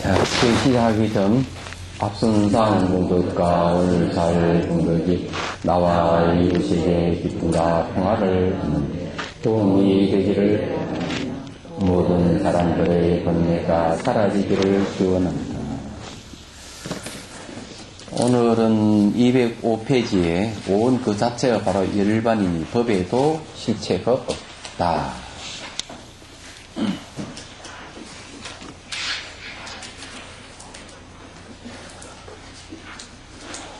자, 시작하기 전 앞선상 공덕과 오늘 잘 공덕이 나와 이웃에게 기쁨과 평화를 도움이 되기를 모든 사람들의 번뇌가 사라지기를 기원합니다. 오늘은 205페이지에 온 그 자체가 바로 일반인이 법에도 실체가 없다.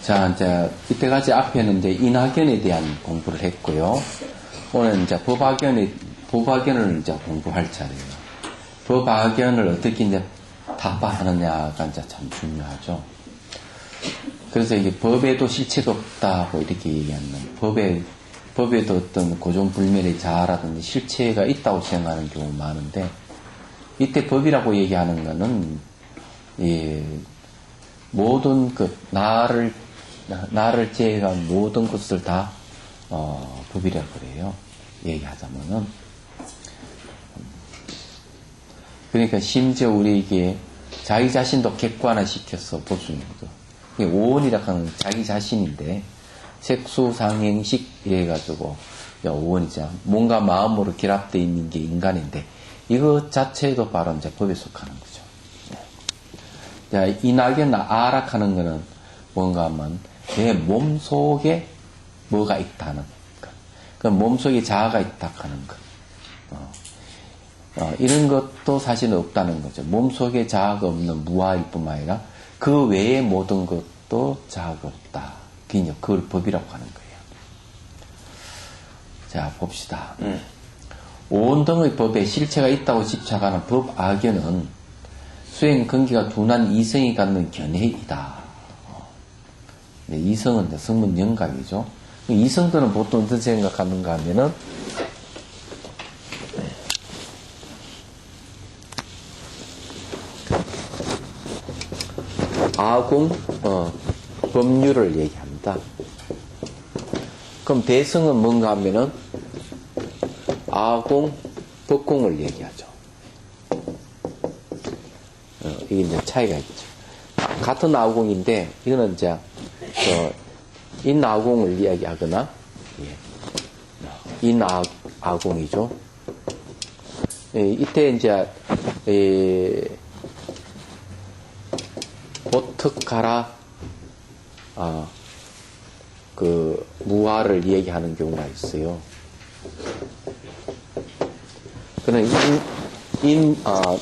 자, 이제 이때까지 앞에는 이제 인하견에 대한 공부를 했고요. 오늘 이제 법화견을 이제 공부할 차례예요. 법화견을 어떻게 이제 타파하느냐가 이제 참 중요하죠. 그래서 이게 법에도 실체가 없다고 이렇게 얘기하는 법에도 어떤 고정불멸의 자아라든지 실체가 있다고 생각하는 경우가 많은데, 이때 법이라고 얘기하는 거는 모든 나를 제외한 모든 것을 다 법이라고 그래요. 얘기하자면은. 그러니까 심지어 우리에게 자기 자신도 객관화시켜서 볼 수 있는 거죠. 오원이라고 하는 자기 자신인데, 색수상행식 이래가지고 오원이죠. 뭔가 마음으로 결합되어 있는 게 인간인데, 이것 자체도 바로 이제 법에 속하는 거죠. 자, 인하견 아락하는 거는 뭔가 하면 내 몸속에 뭐가 있다는 것. 그 몸속에 자아가 있다 하는 것. 이런 것도 사실은 없다는 거죠. 몸속에 자아가 없는 무아일 뿐만 아니라 그 외의 모든 것도 자아가 없다. 그걸 법이라고 하는 거예요. 자, 봅시다. 오온 등의 법에 실체가 있다고 집착하는 법악견은 수행 근기가 둔한 이성이 갖는 견해이다. 네, 이성은 성문 영감이죠. 이성들은 보통 어떤 생각하는가 하면은, 아공, 법률을 얘기합니다. 그럼 대성은 뭔가 하면은, 아공, 법공을 얘기하죠. 이게 이제 차이가 있죠. 같은 아공인데, 이거는 이제, 인아공을 이야기하거나, 인아공이죠. 이때 이제, 보특가라, 무아를 얘기하는 경우가 있어요. 그는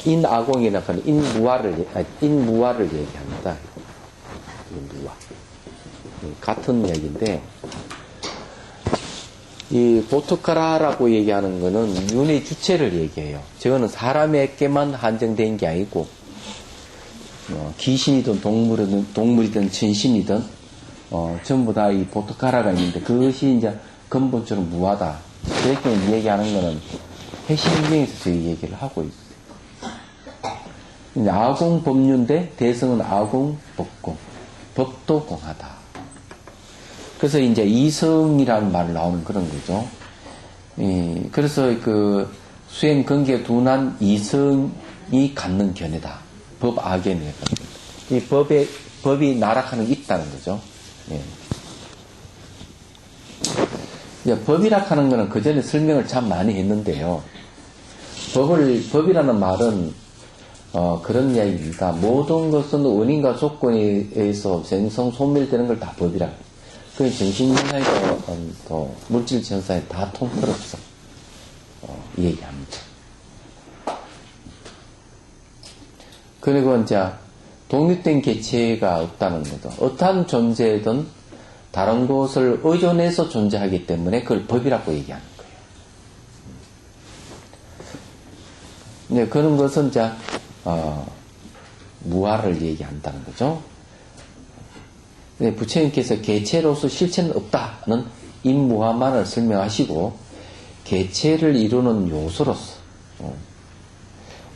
인아공이나 인무아를 얘기합니다. 인무아. 같은 얘기인데, 이 보특가라라고 얘기하는 거는 윤의 주체를 얘기해요. 저거는 사람에게만 한정된 게 아니고, 귀신이든 동물이든 천신이든, 전부 다 이 보특가라가 있는데, 그것이 이제 근본적으로 무아다. 그렇게 얘기하는 거는 해신경에서 저희 얘기를 하고 있어요. 아공 법륜인데, 대성은 아공 법공. 법도 공하다. 그래서 이제 이성이라는 말이 나오는 그런 거죠. 그래서 수행 근기에 둔한 이성이 갖는 견해다. 법악견이에요. 이 법이 나락하는 게 있다는 거죠. 법이라 하는 거는 그 전에 설명을 참 많이 했는데요. 법이라는 말은, 그런 이야기입니다. 모든 것은 원인과 조건에 의해서 생성, 소멸되는 걸 다 법이라. 그 정신현상이고, 물질현상에 다 통틀어서, 얘기합니다. 그리고 이제, 독립된 개체가 없다는 거죠. 어떠한 존재든 다른 것을 의존해서 존재하기 때문에 그걸 법이라고 얘기하는 거예요. 네, 그런 것은 이제, 무아를 얘기한다는 거죠. 네, 부처님께서 개체로서 실체는 없다는 인무아만을 설명하시고, 개체를 이루는 요소로서,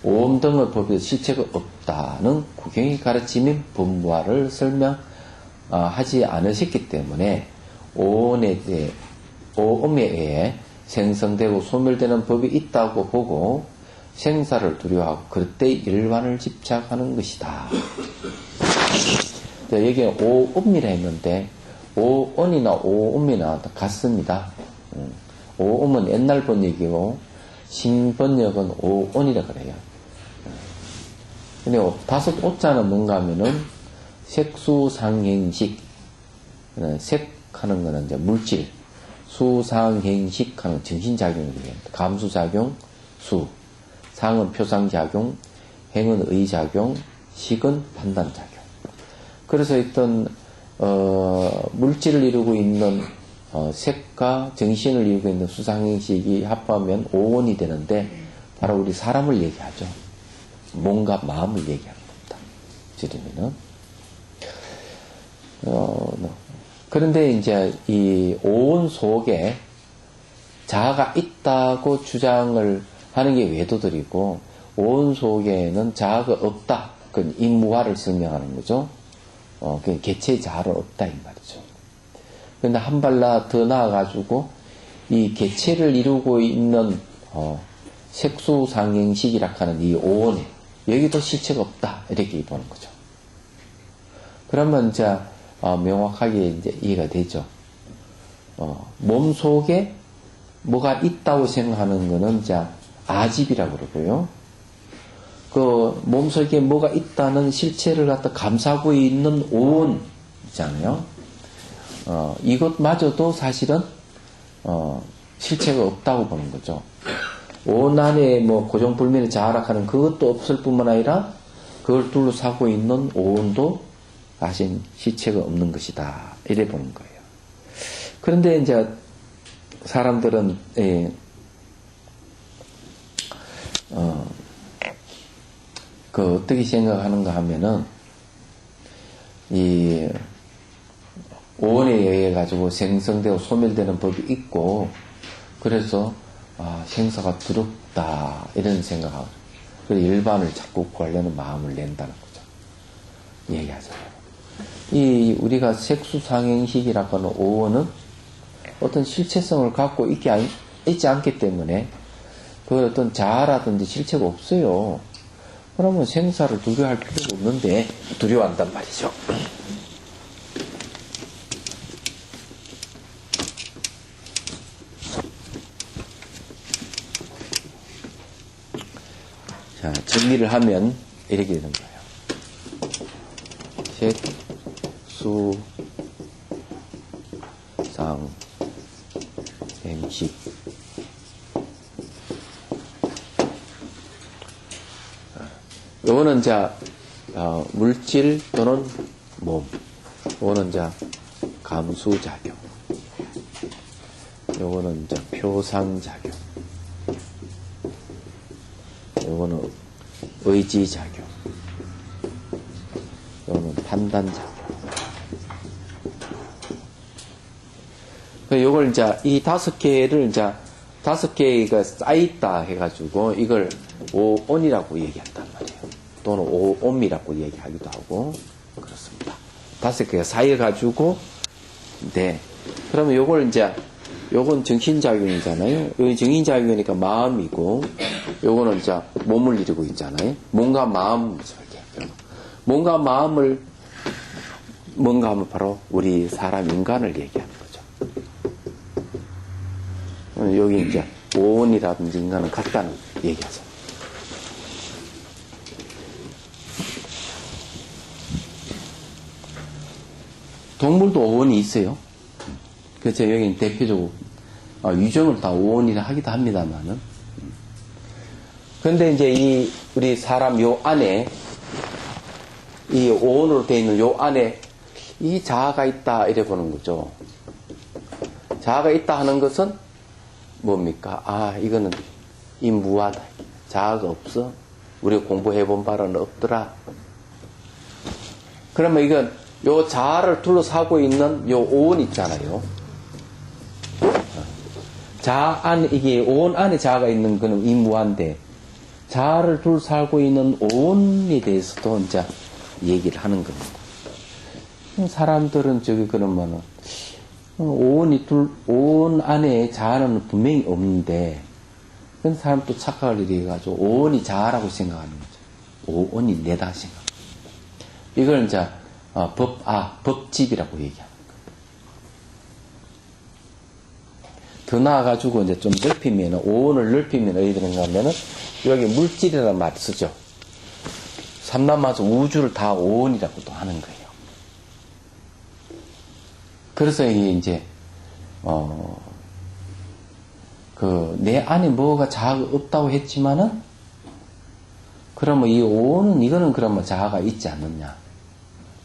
오음 등의 법에서 실체가 없다는 구경의 가르침인 법무아를 설명하지 않으셨기 때문에, 오음에 의해 생성되고 소멸되는 법이 있다고 보고, 생사를 두려워하고 그때 일반을 집착하는 것이다. 여기 오음이라 했는데 오언이나 오음이나 같습니다. 오음은 옛날 번역이고 신번역은 오언이라 그래요. 근데 다섯 오자는 뭔가 하면은 색수상행식, 색하는 거는 이제 물질, 수상행식 하는 정신작용을 얘기합니다. 감수작용, 수, 상은 표상작용, 행은 의작용, 식은 판단작용. 그래서 어떤 물질을 이루고 있는 색과 정신을 이루고 있는 수상행식이 합하면 오원이 되는데 바로 우리 사람을 얘기하죠. 몸과 마음을 얘기하는 겁니다. 줄이면은 그런데 이제 이 오원 속에 자아가 있다고 주장을 하는 게 외도들이고 오원 속에는 자아가 없다. 그건 인무화를 설명하는 거죠. 그 개체의 자아는 없다 이 말이죠. 그런데 한 발 더 나아가지고 이 개체를 이루고 있는 색수상행식이라 하는 이 오원에 여기도 실체가 없다 이렇게 보는 거죠. 그러면 이제 명확하게 이제 이해가 되죠. 몸 속에 뭐가 있다고 생각하는 거는 이제 아집이라고 그러고요. 그 몸속에 뭐가 있다는 실체를 갖다 감싸고 있는 오온 있잖아요. 이것마저도 사실은 실체가 없다고 보는 거죠. 오온 안에 뭐 고정불면의 자아락하는 그것도 없을 뿐만 아니라 그걸 둘러싸고 있는 오온도 사실 실체가 없는 것이다. 이래 보는 거예요. 그런데 이제 사람들은 그 어떻게 생각하는가 하면은 이 오온에 의해 가지고 생성되고 소멸되는 법이 있고 그래서 생사가 두렵다 이런 생각하고 그래서 일반을 자꾸 구하려는 마음을 낸다는 거죠. 얘기하잖아요. 이 우리가 색수상행식이라고 하는 오온은 어떤 실체성을 갖고 있지 않기 때문에 그 어떤 자아라든지 실체가 없어요. 그러면 생사를 두려워할 필요가 없는데 두려워한단 말이죠. 자, 정리를 하면 이렇게 되는 거예요. 색, 수, 상, 행식. 요거는 자, 물질 또는 몸. 요거는 자, 감수작용. 요거는 자, 표상작용. 요거는 의지작용. 요거는 판단작용. 요걸 이제 이 다섯 개를 이제 다섯 개가 쌓여있다 해가지고 이걸 오온이라고 얘기한단 말이에요. 또는 오옴이라고 얘기하기도 하고 그렇습니다. 다섯 개가 쌓여가지고 네. 그러면 요걸 이제 요건 정신작용이잖아요. 여기 정신작용이니까 마음이고 요거는 이제 몸을 이루고 있잖아요. 몸과 마음 설계. 몸과 마음을 뭔가 하면 바로 우리 사람 인간을 얘기하는 거죠. 여기 이제 오온이라든지 인간은 같다는 얘기하죠. 동물도 오온이 있어요. 그래서 여기는 대표적으로 유정을 다 오온이라 하기도 합니다만은. 그런데 이제 이 우리 사람 요 안에 이 오온으로 되어 있는 요 안에 이 자아가 있다 이래 보는 거죠. 자아가 있다 하는 것은 뭡니까? 이거는 무하다. 자아가 없어. 우리가 공부해본 바로는 없더라. 그러면 이건 요 자아를 둘러싸고 있는 요 오온 있잖아요. 자아 안에, 이게 오온 안에 자아가 있는 거는 무한데, 자아를 둘러싸고 있는 오온에 대해서도 이제 얘기를 하는 겁니다. 사람들은 그러면은, 오온 안에 자아는 분명히 없는데, 그런 사람 또 착각을 이래가지고 오온이 자아라고 생각하는 거죠. 오온이 내다 생각. 이걸 이제 법집이라고 얘기하는 거예요. 더 나아가지고 이제 좀 넓히면, 오온을 넓히면 어디 되는가 하면은, 여기 물질이라는 말 쓰죠. 삼라마서 우주를 다 오온이라고도 하는 거예요. 그래서 이게 내 안에 뭐가 자아가 없다고 했지만은, 그러면 이 오온은, 이거는 그러면 자아가 있지 않느냐.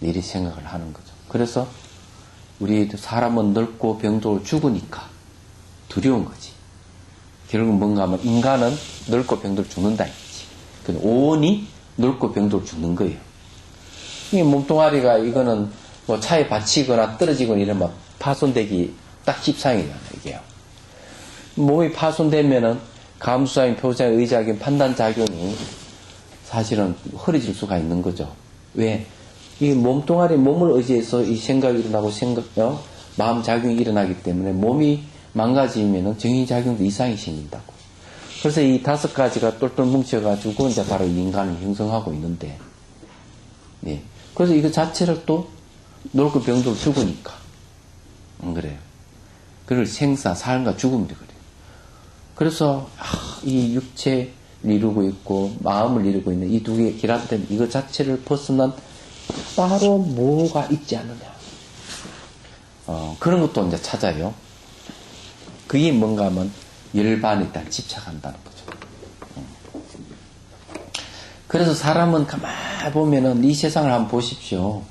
이렇게 생각을 하는 거죠. 그래서, 우리 사람은 늙고 병들고 죽으니까 두려운 거지. 결국 뭔가 하면 인간은 늙고 병들고 죽는다 했지. 근데 오온이 늙고 병들고 죽는 거예요. 이 몸뚱아리가 이거는 뭐 차에 받치거나 떨어지거나 이러면 파손되기 딱 십상이잖아요, 이게요. 몸이 파손되면은 감수적인 표정의 의지적인 판단작용이 사실은 흐려질 수가 있는 거죠. 왜? 이 몸뚱아리, 몸을 의지해서 이 생각이 일어나고 마음작용이 일어나기 때문에 몸이 망가지면은 정신작용도 이상이 생긴다고. 그래서 이 5가지가 똘똘 뭉쳐가지고 이제 바로 인간을 형성하고 있는데, 네. 그래서 이거 자체를 또 늙고 병들고 죽으니까. 안 그래요? 그걸 생사, 삶과 죽음도 그래요. 그래서, 이 육체를 이루고 있고, 마음을 이루고 있는 이 두 개의 결합된 이거 자체를 벗어난 따로 뭐가 있지 않느냐. 그런 것도 이제 찾아요. 그게 뭔가 하면 열반에 딱 집착한다는 거죠. 그래서 사람은 가만히 보면은 이 세상을 한번 보십시오.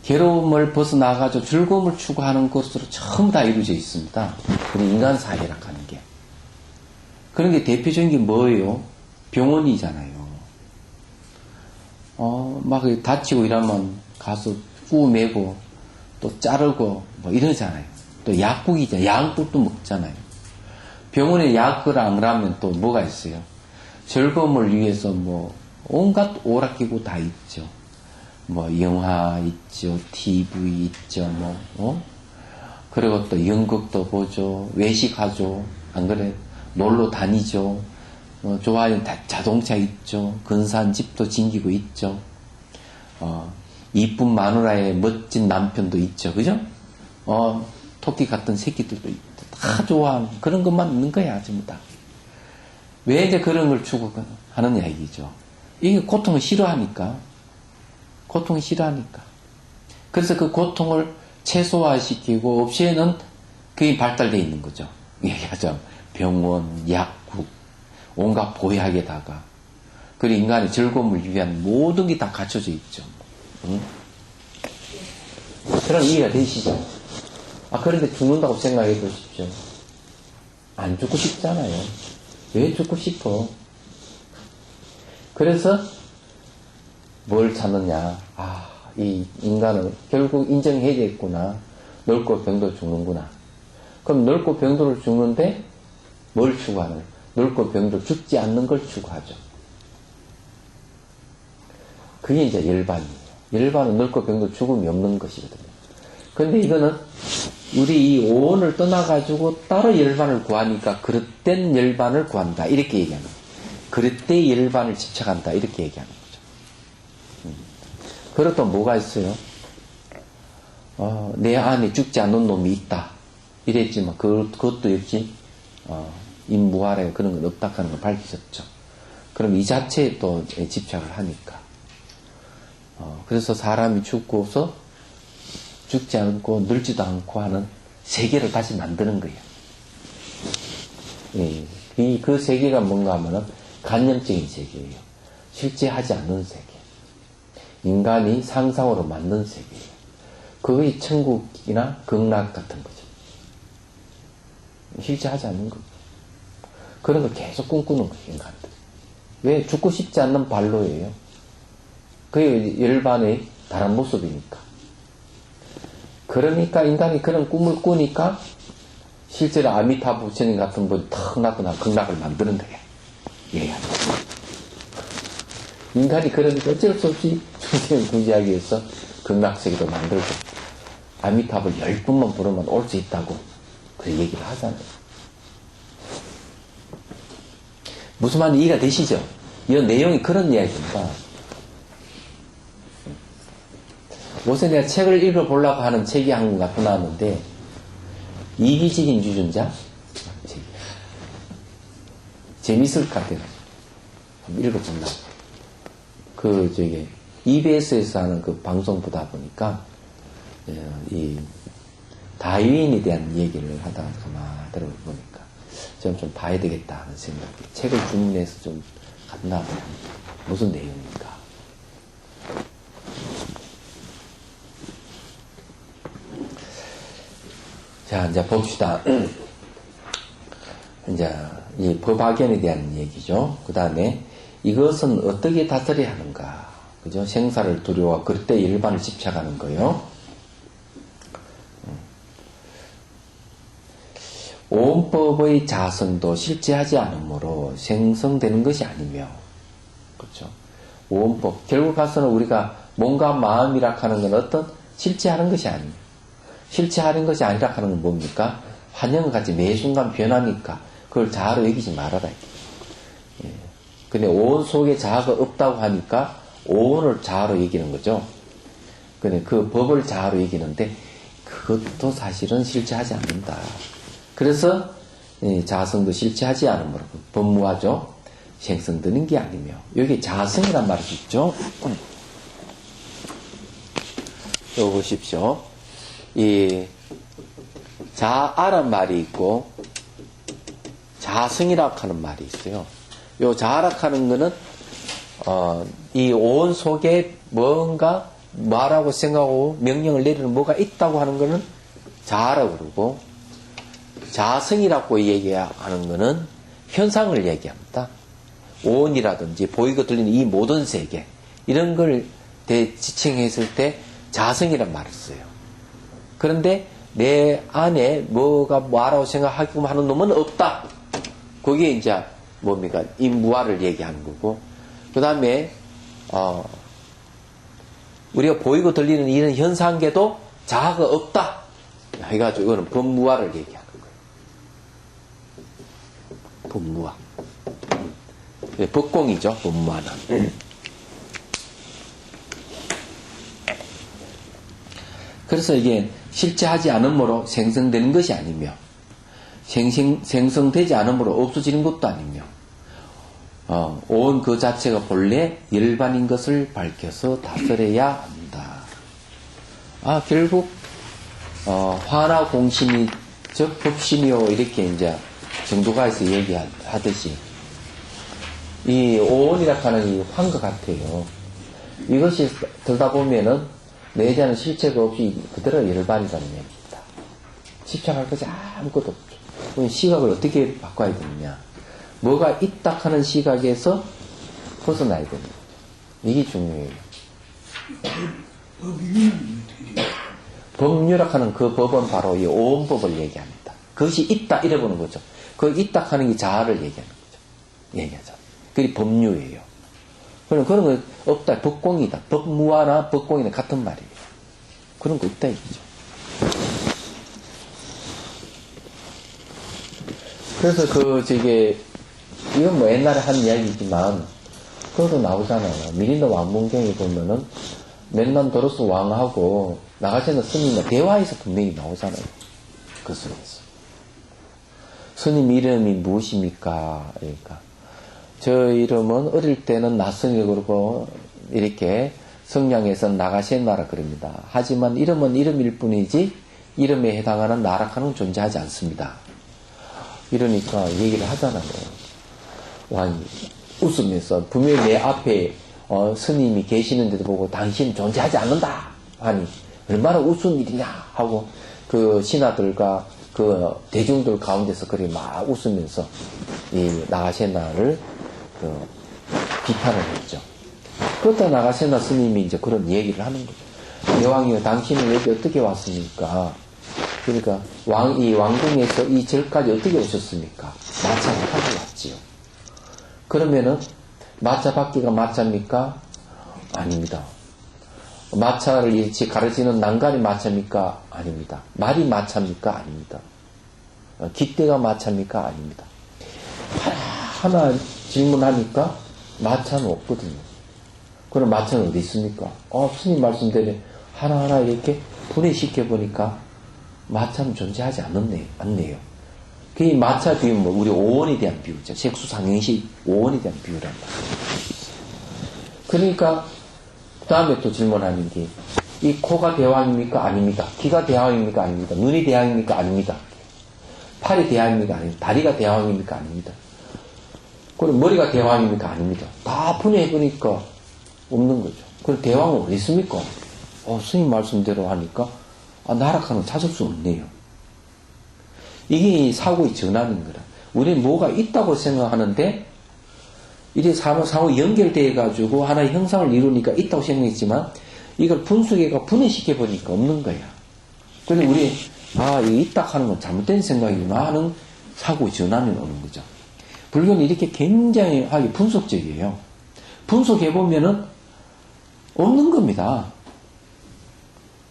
괴로움을 벗어나가지고 즐거움을 추구하는 것으로 전부 다 이루어져 있습니다. 그런 인간 사회라고 하는 게. 그런 게 대표적인 게 뭐예요? 병원이잖아요. 막 다치고 이러면 가서 꾸매고 또 자르고 뭐 이러잖아요. 또 약국이잖아요. 약국도 먹잖아요. 병원에 약을 안 하면 또 뭐가 있어요? 즐거움을 위해서 뭐 온갖 오락기구 다 있죠. 뭐 영화 있죠. TV 있죠. 그리고 또 연극도 보죠. 외식하죠. 안 그래? 놀러 다니죠. 좋아하는 자동차 있죠. 근사한 집도 챙기고 있죠. 이쁜 마누라의 멋진 남편도 있죠. 그죠? 토끼 같은 새끼들도 있고, 다 좋아하는 그런 것만 있는 거야, 전부 다. 왜 이제 그런 걸 추구하느냐, 이기죠. 이게 고통을 싫어하니까. 고통을 싫어하니까. 그래서 그 고통을 최소화시키고, 없애는 그게 발달되어 있는 거죠. 얘기하죠. 병원, 약국, 온갖 보약에다가. 그리고 인간의 즐거움을 위한 모든 게 다 갖춰져 있죠. 응? 그럼 이해가 되시죠? 그런데 죽는다고 생각해 보십시오. 안 죽고 싶잖아요. 왜 죽고 싶어? 그래서 뭘 찾느냐. 이 인간은 결국 인정해야겠구나. 늙고 병도 죽는구나. 그럼 늙고 병도 죽는데 뭘 추구하는? 늙고 병도 죽지 않는 걸 추구하죠. 그게 이제 열반이에요. 열반은 늙고 병도 죽음이 없는 것이거든요. 근데 이거는 우리 이 오온을 떠나가지고 따로 열반을 구하니까 그릇된 열반을 구한다. 이렇게 얘기하는 거예요. 그릇된 열반을 집착한다. 이렇게 얘기하는 거죠. 그리고 또 뭐가 있어요? 내 안에 죽지 않는 놈이 있다. 이랬지만 그것도 역시 인무활에 그런 건 없다 하는 걸 밝히셨죠. 그럼 이 자체에 또 집착을 하니까. 그래서 사람이 죽고서 죽지 않고 늙지도 않고 하는 세계를 다시 만드는 거예요. 예. 그 세계가 뭔가 하면은 관념적인 세계예요. 실제 하지 않는 세계. 인간이 상상으로 만든 세계예요. 그게 천국이나 극락 같은 거죠. 실제 하지 않는 거죠. 그런 걸 계속 꿈꾸는 거예요, 인간들. 왜? 죽고 싶지 않는 발로예요. 그게 열반의 다른 모습이니까. 그러니까 인간이 그런 꿈을 꾸니까 실제로 아미타부 부처님 같은 분이 탁 나타나 극락을 만드는 거예요. 예. 인간이 그러니까 어쩔 수 없이 중생을 구제하기 위해서 극락세계도 만들고 아미타불 10분만 부르면 올 수 있다고 그 얘기를 하잖아요. 무슨 말인지 이해가 되시죠? 이 내용이 그런 이야기입니다. 요새 내가 책을 읽어보려고 하는 책이 한 권 갖고 나왔는데, 이기적인 유전자? 재밌을 것 같아요. 한번 읽어본다. EBS에서 하는 그 방송 보다 보니까, 이 다윈에 대한 얘기를 하다가 가만 들어보니까, 좀 봐야 되겠다 하는 생각이, 책을 주문해서 좀 갔나 봐요. 무슨 내용인가. 자, 이제 봅시다. 이제 이 법학연에 대한 얘기죠. 그 다음에 이것은 어떻게 다스려야 하는가. 그죠? 생사를 두려워 그때 일반을 집착하는 거요. 오온법의 자성도 실제하지 않으므로 생성되는 것이 아니며, 그렇죠? 오온법 결국 가서는 우리가 몸과 마음이라 하는 건 어떤 실제하는 것이 아니에요. 실체하는 것이 아니라 하는 건 뭡니까? 환영과 같이 매 순간 변하니까 그걸 자아로 여기지 말아라. 예. 근데 오온 속에 자아가 없다고 하니까 오온을 자아로 여기는 거죠. 근데 그 법을 자아로 여기는데 그것도 사실은 실체하지 않는다. 그래서 자성도 실체하지 않으므로 법무하죠. 생성되는 게 아니며, 여기 자성이란 말이 있죠. 여기 보십시오. 이 자아란 말이 있고 자성이라고 하는 말이 있어요. 요 자아라고 하는 거는 이 온 속에 뭔가 뭐라고 생각하고 명령을 내리는 뭐가 있다고 하는 거는 자아라고 그러고, 자성이라고 얘기하는 거는 현상을 얘기합니다. 온이라든지 보이고 들리는 이 모든 세계, 이런 걸 지칭했을 때 자성이란 말을 써요. 그런데 내 안에 뭐가 뭐라고 생각하고 하는 놈은 없다. 그게 이제 뭡니까? 이 무아를 얘기하는 거고, 그 다음에 우리가 보이고 들리는 이런 현상계도 자아가 없다 해가지고 이거는 법무아를 얘기하는 거예요. 법무아. 법공이죠, 법무아는. 그래서 이게 실체하지 않으므로 생성되는 것이 아니며, 생성되지 않으므로 없어지는 것도 아니며, 온 그 자체가 본래 열반인 것을 밝혀서 다스려야 한다. 결국 화나 공심이 즉 법심이요, 이렇게 이제 정도가에서 얘기하듯이 이 오온이라 하는 이 환과 같아요. 이것이 들다 보면은 내재하는 실체가 없이 그대로 열반이라는 얘기입니다. 집착할 것이 아무것도 없죠. 그럼 시각을 어떻게 바꿔야 되느냐? 뭐가 있다 하는 시각에서 벗어나야 되는 거죠. 이게 중요해요. 법률학하는 그 법은 바로 이 오온법을 얘기합니다. 그것이 있다 이래보는 거죠. 그 있다 하는 게 자아를 얘기하는 거죠. 얘기하자. 그게 법률이에요. 그런 거 없다. 법공이다. 법무화나 법공이나 같은 말이에요. 그런 거 없다 이거죠. 그래서 이건 뭐 옛날에 한 이야기지만, 그것도 나오잖아요. 미린다 왕문경에 보면은, 멘난도로스 왕하고 나가시는 스님과 대화에서 분명히 나오잖아요. 그 속에서. 스님 이름이 무엇입니까? 그러니까. 저 이름은 어릴 때는 낯선이 그러고, 이렇게 성량에서 나가시나라 그럽니다. 하지만 이름은 이름일 뿐이지, 이름에 해당하는 나락하는 존재하지 않습니다. 이러니까 얘기를 하잖아요. 왕이 웃으면서 분명히 내 앞에 스님이 계시는데도 보고 당신 존재하지 않는다 하니 얼마나 우스운 일이냐 하고 그 신하들과 그 대중들 가운데서 그렇게 막 웃으면서 이 나가세나를 비판을 했죠. 그렇다 나가세나 스님이 이제 그런 얘기를 하는 거죠. 여왕이요, 당신은 여기 어떻게 왔습니까? 그러니까 이 왕궁에서 이 절까지 어떻게 오셨습니까? 마차를 타고 왔지요. 그러면은 마차 바퀴가 마차입니까? 아닙니다. 마차를 일치 가르치는 난간이 마차입니까? 아닙니다. 말이 마차입니까? 아닙니다. 깃대가 마차입니까? 아닙니다. 하나 질문하니까 마차는 없거든요. 그럼 마차는 어디 있습니까? 스님 말씀대로 하나하나 이렇게 분해시켜 보니까 마차는 존재하지 않네요. 그 마차 비유는 뭐 우리 오원에 대한 비유죠. 색수상행식 오원에 대한 비유란 말이에요. 그러니까 그 다음에 또 질문하는 게 이 코가 대왕입니까? 아닙니다. 귀가 대왕입니까? 아닙니다. 눈이 대왕입니까? 아닙니다. 팔이 대왕입니까? 아닙니다. 다리가 대왕입니까? 아닙니다. 그럼 머리가 대왕입니까? 아닙니다. 다 분해해보니까 없는 거죠. 그럼 대왕은 어디 있습니까? 스님 말씀대로 하니까 나락하는 찾을 수 없네요. 이게 사고의 전환인 거라. 우리는 뭐가 있다고 생각하는데 이게 상호 연결되어 가지고 하나의 형상을 이루니까 있다고 생각했지만 이걸 분석해가 분해시켜 보니까 없는 거야. 그런데 우리 이거 있다 하는 건 잘못된 생각이구나 하는 사고의 전환이 오는 거죠. 불교는 이렇게 굉장히 분석적이에요. 분석해 보면은 없는 겁니다.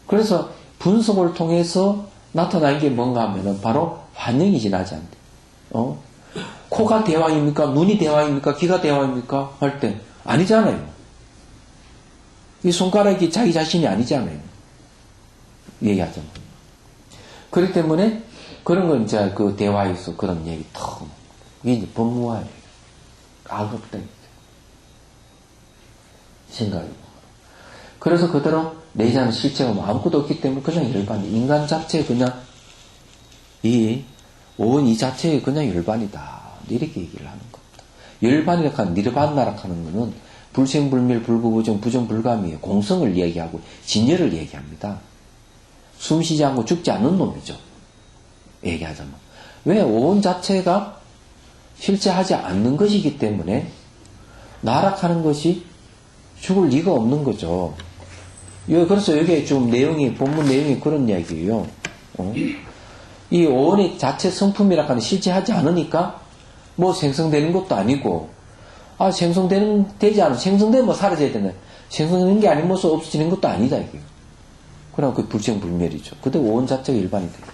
그래서 분석을 통해서 나타나는 게 뭔가 하면은 바로 환영이 지나지 않대. 코가 대왕입니까? 눈이 대왕입니까? 귀가 대왕입니까? 할 때 아니잖아요. 이 손가락이 자기 자신이 아니잖아요. 얘기하잖아요. 그렇기 때문에 그런 건 이제 그 대화에서 그런 얘기 턱 이게 이제 법무화예요. 악업다 생각이고. 그래서 그대로 내자는 실체가 뭐 아무것도 없기 때문에 그냥 열반이 인간 자체 그냥 이 오은 이 자체에 그냥 열반이다. 이렇게 얘기를 하는 겁니다. 열반이라 하는 니르반나라 하는 거는 불생불멸 불구부정 부정불감이에요. 공성을 얘기하고 진열을 얘기합니다. 숨쉬지 않고 죽지 않는 놈이죠. 얘기하자면. 왜 오은 자체가 실체하지 않는 것이기 때문에 나락하는 것이 죽을 리가 없는 거죠. 그래서 여기에 좀 내용이 본문 내용이 그런 이야기예요. 이 오은의 자체 성품이라 하는 실체하지 않으니까 뭐 생성되는 것도 아니고 되지 않으면 생성되면 뭐 사라져야 되는 생성되는 게 아니면 없어지는 것도 아니다 이게. 그럼 그 불생불멸이죠. 그때 오은 자체가 일반이 돼요.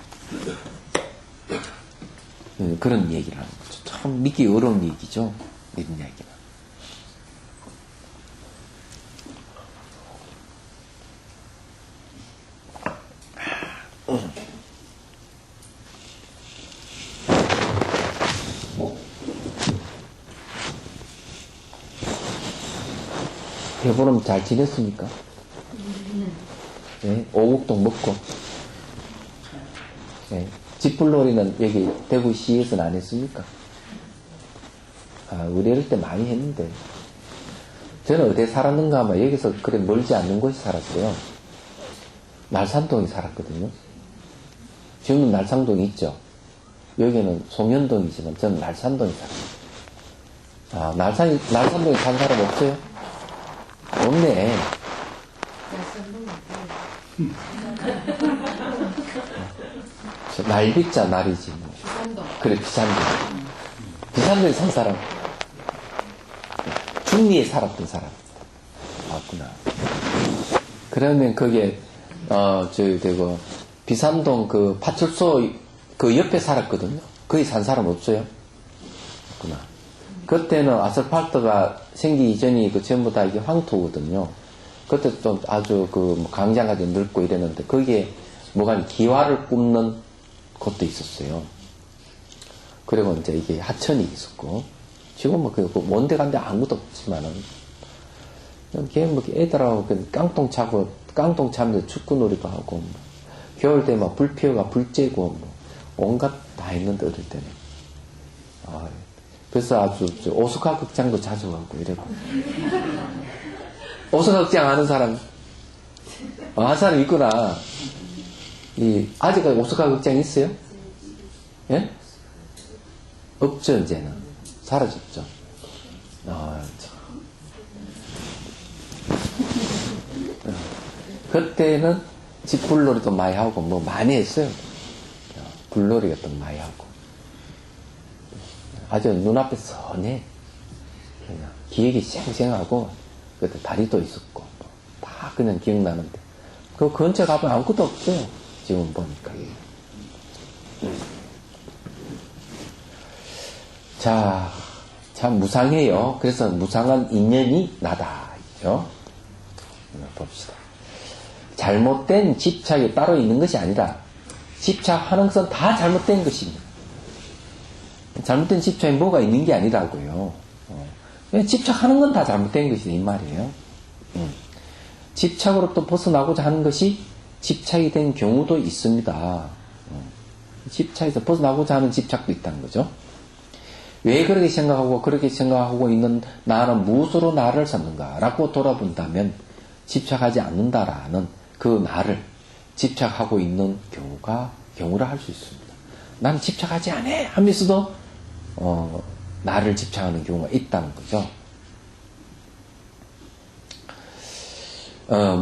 그런 얘기를 하는 거죠. 참 믿기 어려운 얘기죠. 이런 이야기는. 대보름 잘 지냈습니까? 네, 오곡동 먹고. 네, 집불놀이는 여기 대구시에서는 안 했습니까? 우리 어릴 때 많이 했는데. 저는 어디에 살았는가 하면 여기서 그래 멀지 않는 곳에 살았어요. 날산동에 살았거든요. 지금은 날산동이 있죠. 여기는 송현동이지만 저는 날산동에 살았어요. 날산동에 산 사람 없어요? 없네. 날비자 날이지. 뭐. 비산동. 그래, 비산동. 비산동에 산 사람. 중리에 살았던 사람. 맞구나. 그러면 거기에, 비산동 그 파출소 그 옆에 살았거든요. 거기 산 사람 없어요? 맞구나. 그때는 아스팔트가 생기기 이전이 전부 다 이게 황토거든요. 그때 좀 아주 강장하게 넓고 이랬는데, 거기에 뭐가 기와를 굽는 곳도 있었어요. 그리고 이제 이게 하천이 있었고, 지금 먼데 간데 아무것도 없지만은, 애들하고 깡통 차면서 축구 놀이도 하고, 겨울 되면 불 피워가 불 쬐고, 온갖 다 했는데, 어릴 때는. 그래서 아주 오스카 극장도 자주 가고 이러고. 오스카 극장 아는 사람? 한 사람 있구나. 아직까지 오스카 극장 있어요? 예? 없죠, 이제는. 사라졌죠. 그때는 집불놀이도 많이 하고, 많이 했어요. 불놀이 같은 거 많이 하고. 아주 눈앞에 선해. 그냥 기억이 쌩쌩하고, 그때 다리도 있었고, 다 그냥 기억나는데. 그 근처 가면 아무것도 없어요. 지금 보니까. 자, 참 무상해요. 그래서 무상한 인연이 나다. 있죠? 봅시다. 잘못된 집착이 따로 있는 것이 아니라 집착하는 것은 다 잘못된 것입니다. 잘못된 집착이 뭐가 있는 게 아니라고요. 집착하는 건 다 잘못된 것이다 이 말이에요. 집착으로부터 벗어나고자 하는 것이 집착이 된 경우도 있습니다. 집착에서 벗어나고자 하는 집착도 있다는 거죠. 왜 그렇게 생각하고 있는 나는 무엇으로 나를 삼는가 라고 돌아본다면 집착하지 않는다라는 그 나를 집착하고 있는 경우라 할 수 있습니다. 난 집착하지 않아 하면서도 나를 집착하는 경우가 있다는 거죠.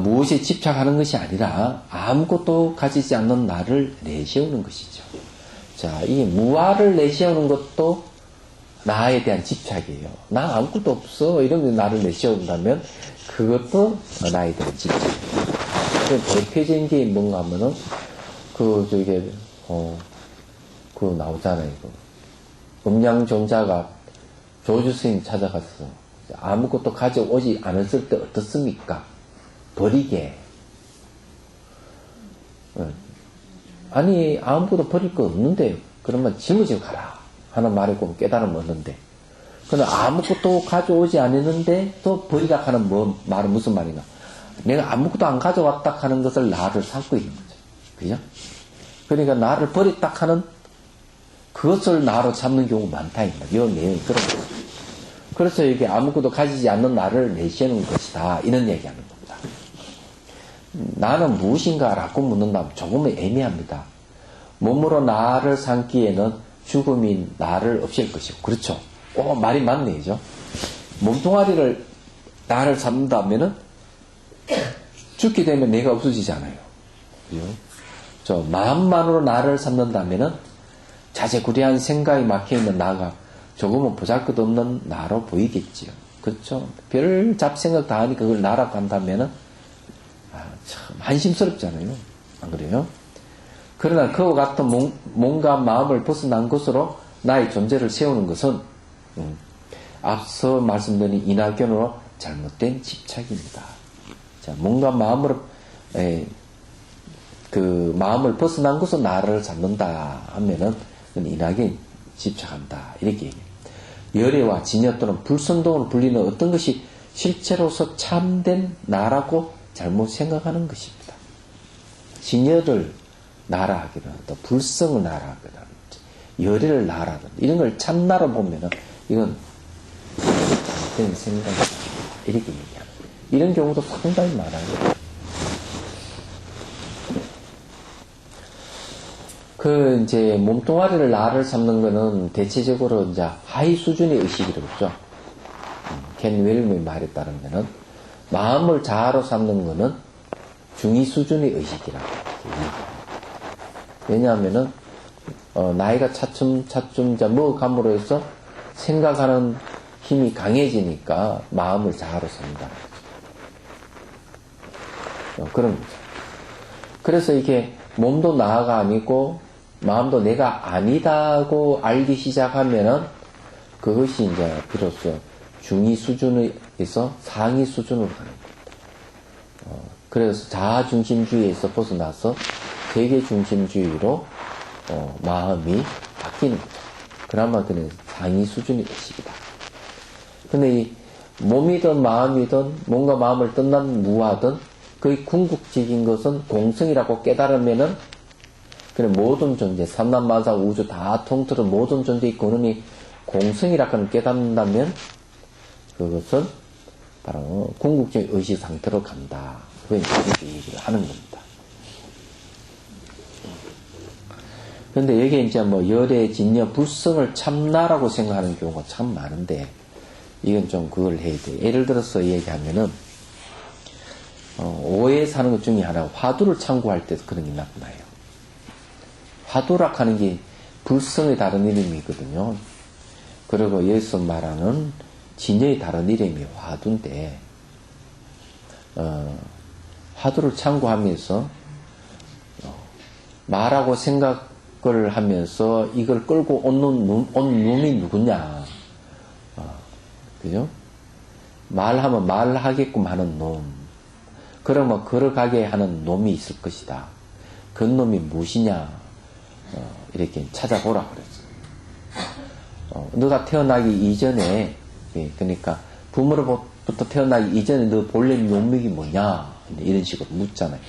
무엇에 집착하는 것이 아니라 아무것도 가지지 않는 나를 내세우는 것이죠. 자, 이 무아를 내세우는 것도 나에 대한 집착이에요. 나 아무것도 없어 이러면서 나를 내세운다면 그것도 나에 대한 집착이에요. 대표적인 게 뭔가 하면은 나오잖아요. 음양종자가 조주 스님 찾아가서 아무것도 가져오지 않았을 때 어떻습니까? 버리게. 아니 아무것도 버릴 거 없는데 그러면 짊어지고 가라 하는 말에 꼭 깨달음 얻는데 그러나 아무것도 가져오지 않았는데 또 버리라 하는 말은 무슨 말인가? 내가 아무것도 안 가져왔다 하는 것을 나를 삼고 있는 거죠. 그죠? 그러니까 나를 버렸다 하는 그것을 나로 삼는 경우가 많다. 이 내용이 그런 거죠. 그래서 이게 아무것도 가지지 않는 나를 내세우는 것이다. 이런 얘기하는 겁니다. 나는 무엇인가 라고 묻는다면 조금은 애매합니다. 몸으로 나를 삼기에는 죽음이 나를 없앨 것이고, 그렇죠? 말이 맞네요. 몸뚱아리를 나를 삼는다면은 죽게 되면 내가 없어지잖아요. 그죠? 마음만으로 나를 삼는다면은 자재구레한 생각이 막혀있는 나가 조금은 보잘것없는 나로 보이겠지요. 그렇죠? 별 잡생각 다 하니까 그걸 나라고 한다면은 참 한심스럽잖아요. 안 그래요? 그러나 그와 같은 몸과 마음을 벗어난 것으로 나의 존재를 세우는 것은 앞서 말씀드린 인하견으로 잘못된 집착입니다. 자, 몸과 마음으로 그 마음을 벗어난 것으로 나를 잡는다 하면은 인하견 집착한다 이렇게 얘기해요. 열애와 진여 또는 불선동으로 불리는 어떤 것이 실제로서 참된 나라고 잘못 생각하는 것입니다. 진여를 나라 하기는 또 불성을 나라 하기는 열애를 나라 하기는 이런 걸 참나로 보면은 이건 잘못된 생각이다 이렇게 얘기합니다. 이런 경우도 상당히 많아요. 이제 몸뚱아리를 나를 삼는 거는 대체적으로 이제 하이 수준의 의식이라고 그러죠. 켄 웰름의 말에 따르면은 마음을 자아로 삼는 거는 중위 수준의 의식이라고. 왜냐하면은 나이가 차츰 이제 먹어감으로 해서 생각하는 힘이 강해지니까 마음을 자아로 삼는다. 그런 거죠. 그래서 이게 몸도 나가 아니고 마음도 내가 아니다고 알기 시작하면은 그것이 이제 비로소 중위 수준에서 상위 수준으로 가는 겁니다. 그래서 자아중심주의에서 벗어나서 세계중심주의로 마음이 바뀌는 거죠. 그나마 그는 상위 수준의 의식이다. 근데 이 몸이든 마음이든 몸과 마음을 떠난 무아든 거의 궁극적인 것은 공성이라고 깨달으면은 그런 모든 존재, 삼란만상 우주 다 통틀은 모든 존재의 근원이 공성이라고 깨닫는다면 그것은 바로 궁극적인 의식 상태로 간다. 그걸 이렇게 얘기를 하는 겁니다. 그런데 여기에 이제 열애, 진여, 불성을 참나라고 생각하는 경우가 참 많은데 이건 좀 그걸 해야 돼요. 예를 들어서 얘기하면은 오해 사는 것 중에 하나가 화두를 참고할 때도 그런 게 나타나요. 화두라 하는 게 불성의 다른 이름이거든요. 그리고 여기서 말하는 진여의 다른 이름이 화두인데 화두를 참고하면서 말하고 생각을 하면서 이걸 끌고 온 놈이 누구냐 그죠? 말하면 말하게끔 하는 놈. 그러면 걸어가게 하는 놈이 있을 것이다. 그 놈이 무엇이냐? 이렇게 찾아보라 그랬어요. 너가 태어나기 이전에, 그러니까 부모로부터 태어나기 이전에 너 본래 용맥이 뭐냐? 이런 식으로 묻잖아요.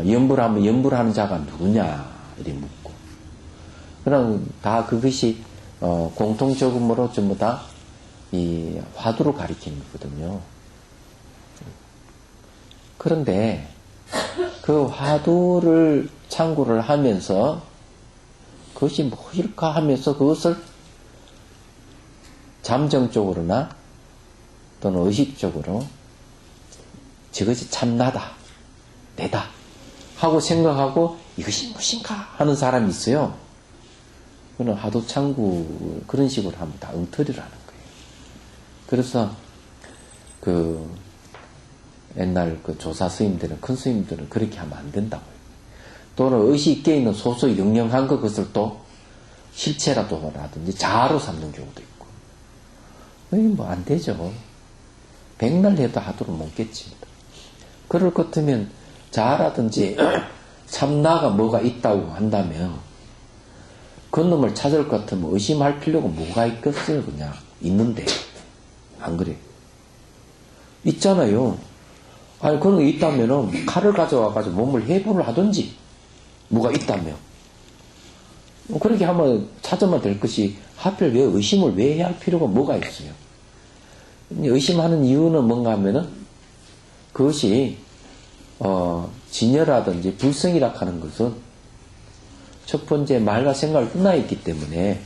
연부를 하면 연부를 하는 자가 누구냐? 이렇게 묻고. 그럼 다 그것이 공통적으로 전부 다 이 화두를 가리키는 거거든요. 그런데 그 화두를 참고를 하면서 그것이 무엇일까 하면서 그것을 잠정적으로나 또는 의식적으로 저것이 참나다, 내다 하고 생각하고 이것이 무엇인가 하는 사람이 있어요. 그는 화두 참고 그런 식으로 하면 다 엉터리를 하는 거예요. 그래서 옛날 조사 스님들은, 큰 스님들은 그렇게 하면 안 된다고요. 또는 의식 있게 있는 소수 영영한 그것을 또 실체라도 라든지 자아로 삼는 경우도 있고. 이게 뭐 안 되죠. 백날 해도 하도록 못겠지. 그럴 것 같으면 자아라든지 참나가 뭐가 있다고 한다면 그 놈을 찾을 것 같으면 의심할 필요가 뭐가 있겠어요. 그냥 있는데. 안 그래? 있잖아요. 아니, 그런 게 있다면은 칼을 가져와가지고 몸을 해부를 하든지, 뭐가 있다면. 그렇게 하면 찾으면 될 것이, 하필 왜 의심을 왜 해야 할 필요가 뭐가 있어요? 의심하는 이유는 뭔가 하면은, 그것이, 진여라든지 불성이라 하는 것은, 첫 번째 말과 생각을 떠나 있기 때문에,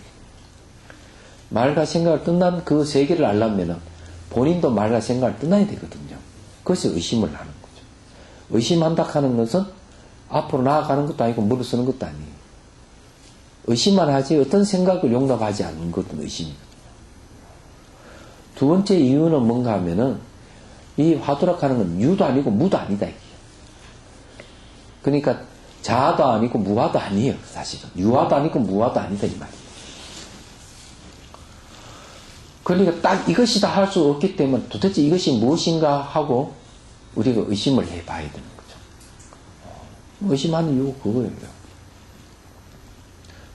말과 생각을 떠난 그 세계를 알려면은 본인도 말과 생각을 떠나야 되거든요. 그것이 의심을 하는 거죠. 의심한다 하는 것은 앞으로 나아가는 것도 아니고 물러서는 것도 아니에요. 의심만 하지 어떤 생각을 용납하지 않는 것도 의심이거든요. 두 번째 이유는 뭔가 하면은 이 화두라 하는 건 유도 아니고 무도 아니다. 이게. 그러니까 자아도 아니고 무화도 아니에요. 사실은. 유화도 아니고 무화도 아니다. 이 말이에요. 그러니까 딱 이것이다 할 수 없기 때문에 도대체 이것이 무엇인가 하고 우리가 의심을 해봐야 되는 거죠. 의심하는 이유가 그거예요.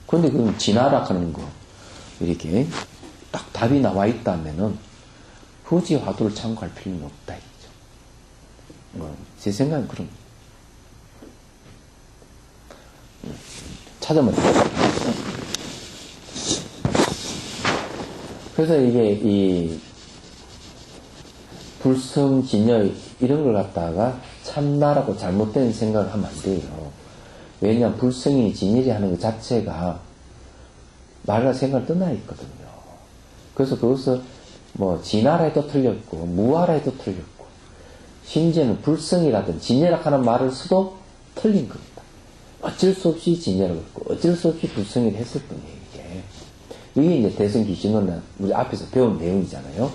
그런데 그럼 진화라 하는 거 이렇게 딱 답이 나와 있다면은 굳이 화두를 참고할 필요는 없다 이거죠. 제 생각은 그런 거예요. 찾으면 돼요. 그래서 이게 이 불성, 진여 이런 걸 갖다가 참나라고 잘못된 생각을 하면 안 돼요. 왜냐하면 불성이 진일이 하는 것 자체가 말과 생각을 떠나 있거든요. 그래서 그것을 뭐 진화라 해도 틀렸고 무화라 해도 틀렸고 심지어는 불성이라든 진여라 하는 말을 써도 틀린 겁니다. 어쩔 수 없이 진여라고 했고 어쩔 수 없이 불성이라 했을 뿐이에요. 이게 이제 대승기준은 우리 앞에서 배운 내용이잖아요.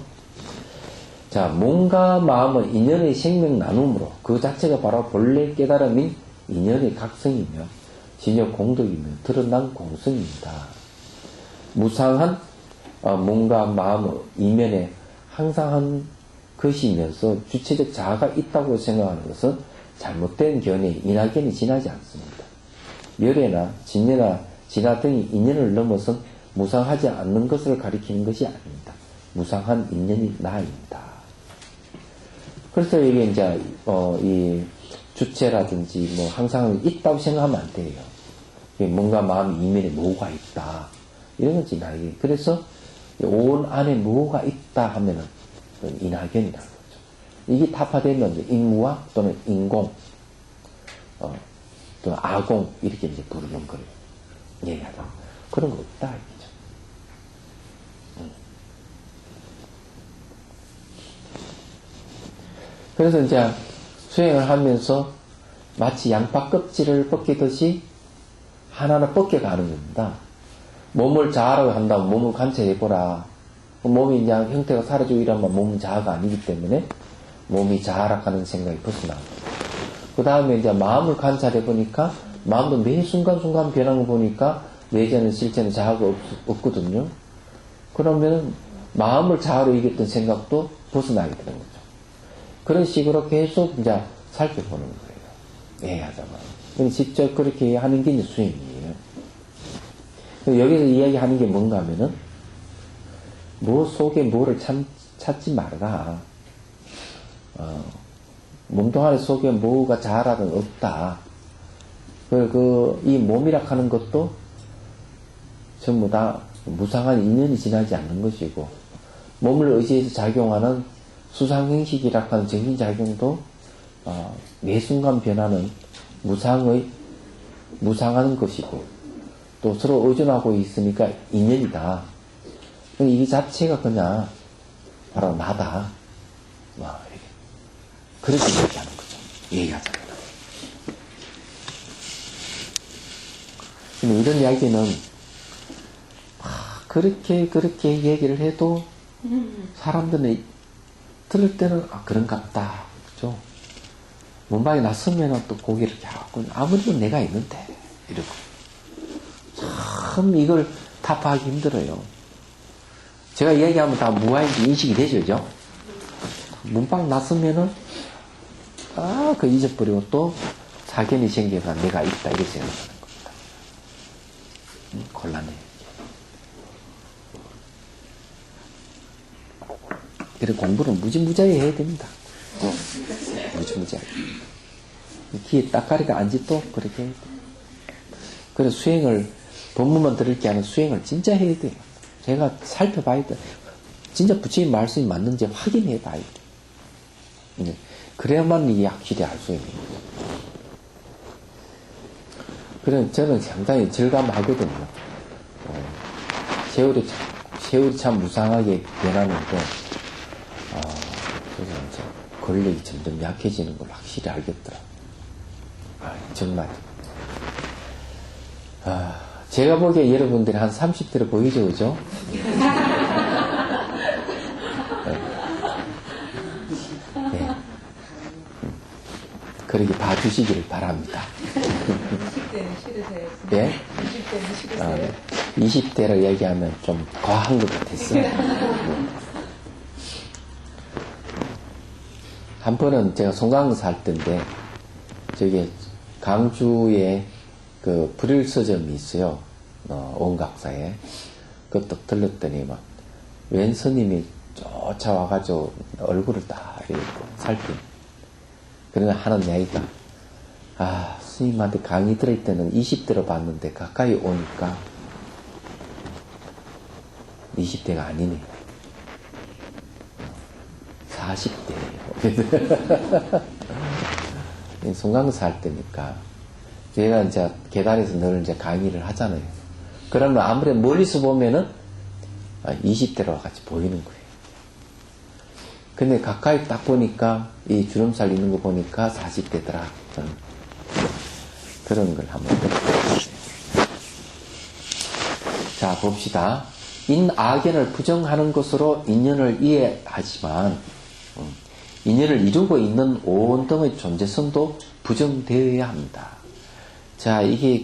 자, 몸과 마음은 인연의 생명 나눔으로 그 자체가 바로 본래 깨달음인 인연의 각성이며 진여 공덕이며 드러난 공성입니다. 무상한 몸과 마음의 이면에 항상한 것이면서 주체적 자아가 있다고 생각하는 것은 잘못된 견해, 인하견이 지나지 않습니다. 열애나 진여나 진화 등이 인연을 넘어선 무상하지 않는 것을 가리키는 것이 아닙니다. 무상한 인연이 나입니다. 그래서 이게 이제 이 주체라든지 뭐 항상 있다고 생각하면 안 돼요. 뭔가 마음 이면에 뭐가 있다 이런 거지 나에게. 그래서 온 안에 뭐가 있다 하면은 인하견이라는 거죠. 이게 타파되면 인무와 또는 인공, 또 아공 이렇게 이제 부르는 거예요. 얘기하다. 그런 거 없다 이거죠. 그래서 이제 수행을 하면서 마치 양파 껍질을 벗기듯이 하나하나 벗겨가는 겁니다. 몸을 자아라고 한다면 몸을 관찰해보라. 몸이 이제 형태가 사라지고 이러면 몸은 자아가 아니기 때문에 몸이 자아라 하는 생각이 벗어나고. 그 다음에 이제 마음을 관찰해보니까 마음도 매 순간순간 변하는 거 보니까 외전은 실제는 자아가 없거든요. 그러면 마음을 자아로 이겼던 생각도 벗어나게 되는 거죠. 그런 식으로 계속 이제 살펴보는 거예요. 이해하자면. 직접 그렇게 하는 게 이제 수행이에요. 여기서 이야기하는 게 뭔가 하면은, 뭐 속에 뭐를 찾지 말아라. 몸통 안에 속에 뭐가 자아라는 없다. 이 몸이라 하는 것도 전부 다 무상한 인연이 지나지 않는 것이고, 몸을 의지해서 작용하는 수상행식이라 하는 정신작용도 매 순간 변하는 무상한 것이고, 또 서로 의존하고 있으니까 인연이다. 이 자체가 그냥 바로 나다. 그렇게 얘기하는 거죠. 얘기하자면. 근데 이런 이야기는 그렇게 얘기를 해도 사람들은 들을 때는 그런갑다. 그죠? 문방에 났으면 또 고개를 이렇게 하고 아무래도 내가 있는데 이러고 참 이걸 타파하기 힘들어요. 제가 이야기하면 다 무아인지 인식이 되죠, 그죠? 문방 났으면은 그 잊어버리고 또 사견이 생겨서 내가 있다 이렇게 생각하는 겁니다. 곤란해요. 그래서 공부는 무지무지하게 해야 됩니다. 무지무지하게. 귀에 딱가리가 안 짖도 그렇게 해야 돼요. 그래서 수행을, 법문만 들을 게 아니라 수행을 진짜 해야 돼요. 제가 살펴봐야 돼요. 진짜 부처님 말씀이 맞는지 확인해 봐야 돼요. 그래야만 이게 확실히 알 수 있는 거예요. 그래서 저는 상당히 절감하거든요. 세월이 참 무상하게 변하는데, 그래서 이제 권력이 점점 약해지는 걸 확실히 알겠더라고요. 정말. 제가 보기에 여러분들이 한 30대로 보이죠, 그죠? 네. 그렇게 봐주시기를 바랍니다. 20대는 싫으세요? 네? 20대는 싫으세요? 네. 20대를 얘기하면 좀 과한 것 같았어요. 네. 한 번은 제가 송강에서 살 때인데, 저기 강주에 그 불일 서점이 있어요. 온각사에. 그것도 들렀더니 막, 웬 스님이 쫓아와가지고 얼굴을 딱 이렇게 살핀. 그러나 하는 이야기가, 스님한테 강의 들을 때는 20대로 봤는데 가까이 오니까 20대가 아니네. 40대예요. 송강사 할 때니까 제가 이제 계단에서 늘 이제 강의를 하잖아요. 그러면 아무래도 멀리서 보면은 20대로 같이 보이는 거예요. 근데 가까이 딱 보니까 이 주름살 있는 거 보니까 40대더라. 그런 걸 한번 자 봅시다. 인악연을 부정하는 것으로 인연을 이해하지만 인연을 이루고 있는 오온 등의 존재성도 부정되어야 합니다. 자, 이게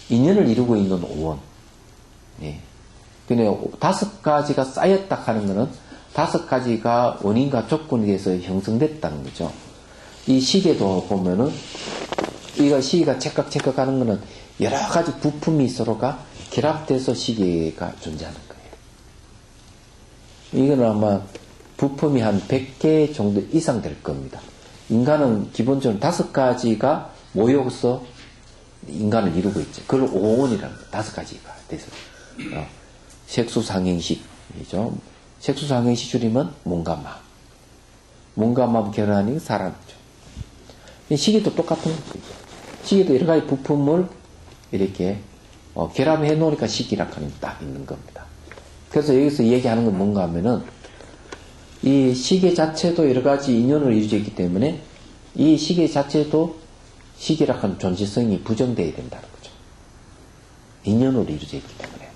인연을 이루고 있는 오온. 예. 근데 5가지가 쌓였다 하는 것은 5가지가 원인과 조건에 의해서 형성됐다는 거죠. 이 시계도 보면은, 이거 시계가 찰칵찰칵 하는 것은 여러 가지 부품이 서로가 결합돼서 시계가 존재하는 거예요. 이거는 아마 부품이 한 100개 정도 이상 될 겁니다. 인간은 기본적으로 5가지가 모여서 인간을 이루고 있죠. 그걸 오온이라는 거예요. 5가지가 돼서. 색수상행식이죠. 색수상행식 줄이면 몸과 마음. 몸과 마음 결합하는 사람이죠. 시계도 똑같은 거죠. 시계도 여러 가지 부품을 이렇게 결합해 놓으니까 시기라 하는 게 딱 있는 겁니다. 그래서 여기서 얘기하는 건 뭔가 하면은 이 시계 자체도 여러 가지 인연을 이루어져 있기 때문에 이 시계 자체도 시계라 하는 존재성이 부정되어야 된다는 거죠. 인연으로 이루어져 있기 때문에.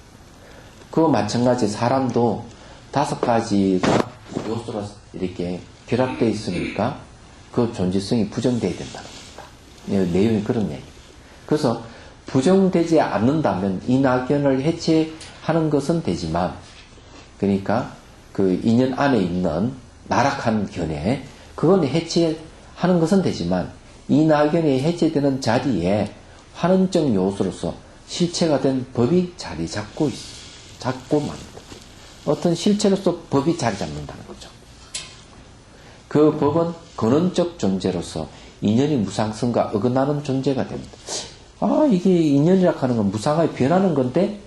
그와 마찬가지 사람도 5가지가 요소로 이렇게 결합되어 있으니까 그 존재성이 부정되어야 된다는 겁니다. 내용이 그런 얘기입니다. 그래서 부정되지 않는다면 인하견을 해체하는 것은 되지만, 그러니까 그 인연 안에 있는 나락한 견해, 그건 해체하는 것은 되지만, 인하견이 해체되는 자리에 환원적 요소로서 실체가 된 법이 자리 잡고 맙니다. 어떤 실체로서 법이 자리 잡는다는 거죠. 그 법은 근원적 존재로서 인연이 무상성과 어긋나는 존재가 됩니다. 이게 인연이라 하는 건 무상하게 변하는 건데,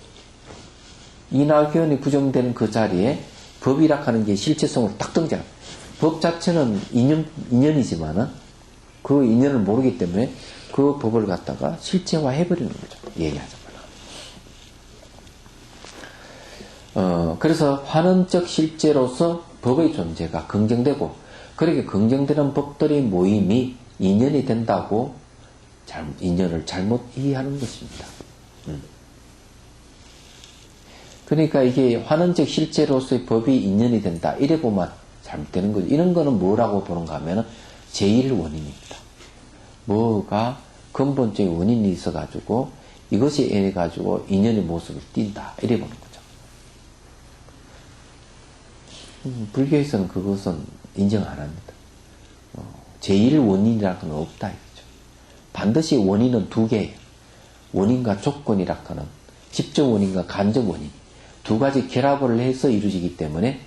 인하견이 부정되는 그 자리에 법이라 하는 게 실체성으로 딱 등장합니다. 법 자체는 인연이지만은 그 인연을 모르기 때문에 그 법을 갖다가 실체화해버리는 거죠. 얘기하자면. 그래서 환원적 실제로서 법의 존재가 긍정되고, 그렇게 긍정되는 법들의 모임이 인연이 된다고 인연을 잘못 이해하는 것입니다. 그러니까 이게 환원적 실제로서의 법이 인연이 된다. 이래 보면 잘못되는 거죠. 이런 거는 뭐라고 보는가 하면은 제1원인입니다. 뭐가 근본적인 원인이 있어가지고 이것이 인해가지고 인연의 모습을 띈다. 이래 보는 거죠. 불교에서는 그것은 인정 안 합니다. 제1원인이라는 건 없다. 이거죠. 반드시 원인은 두 개예요. 원인과 조건이라 하는 집적 원인과 간접 원인. 두 가지 결합을 해서 이루어지기 때문에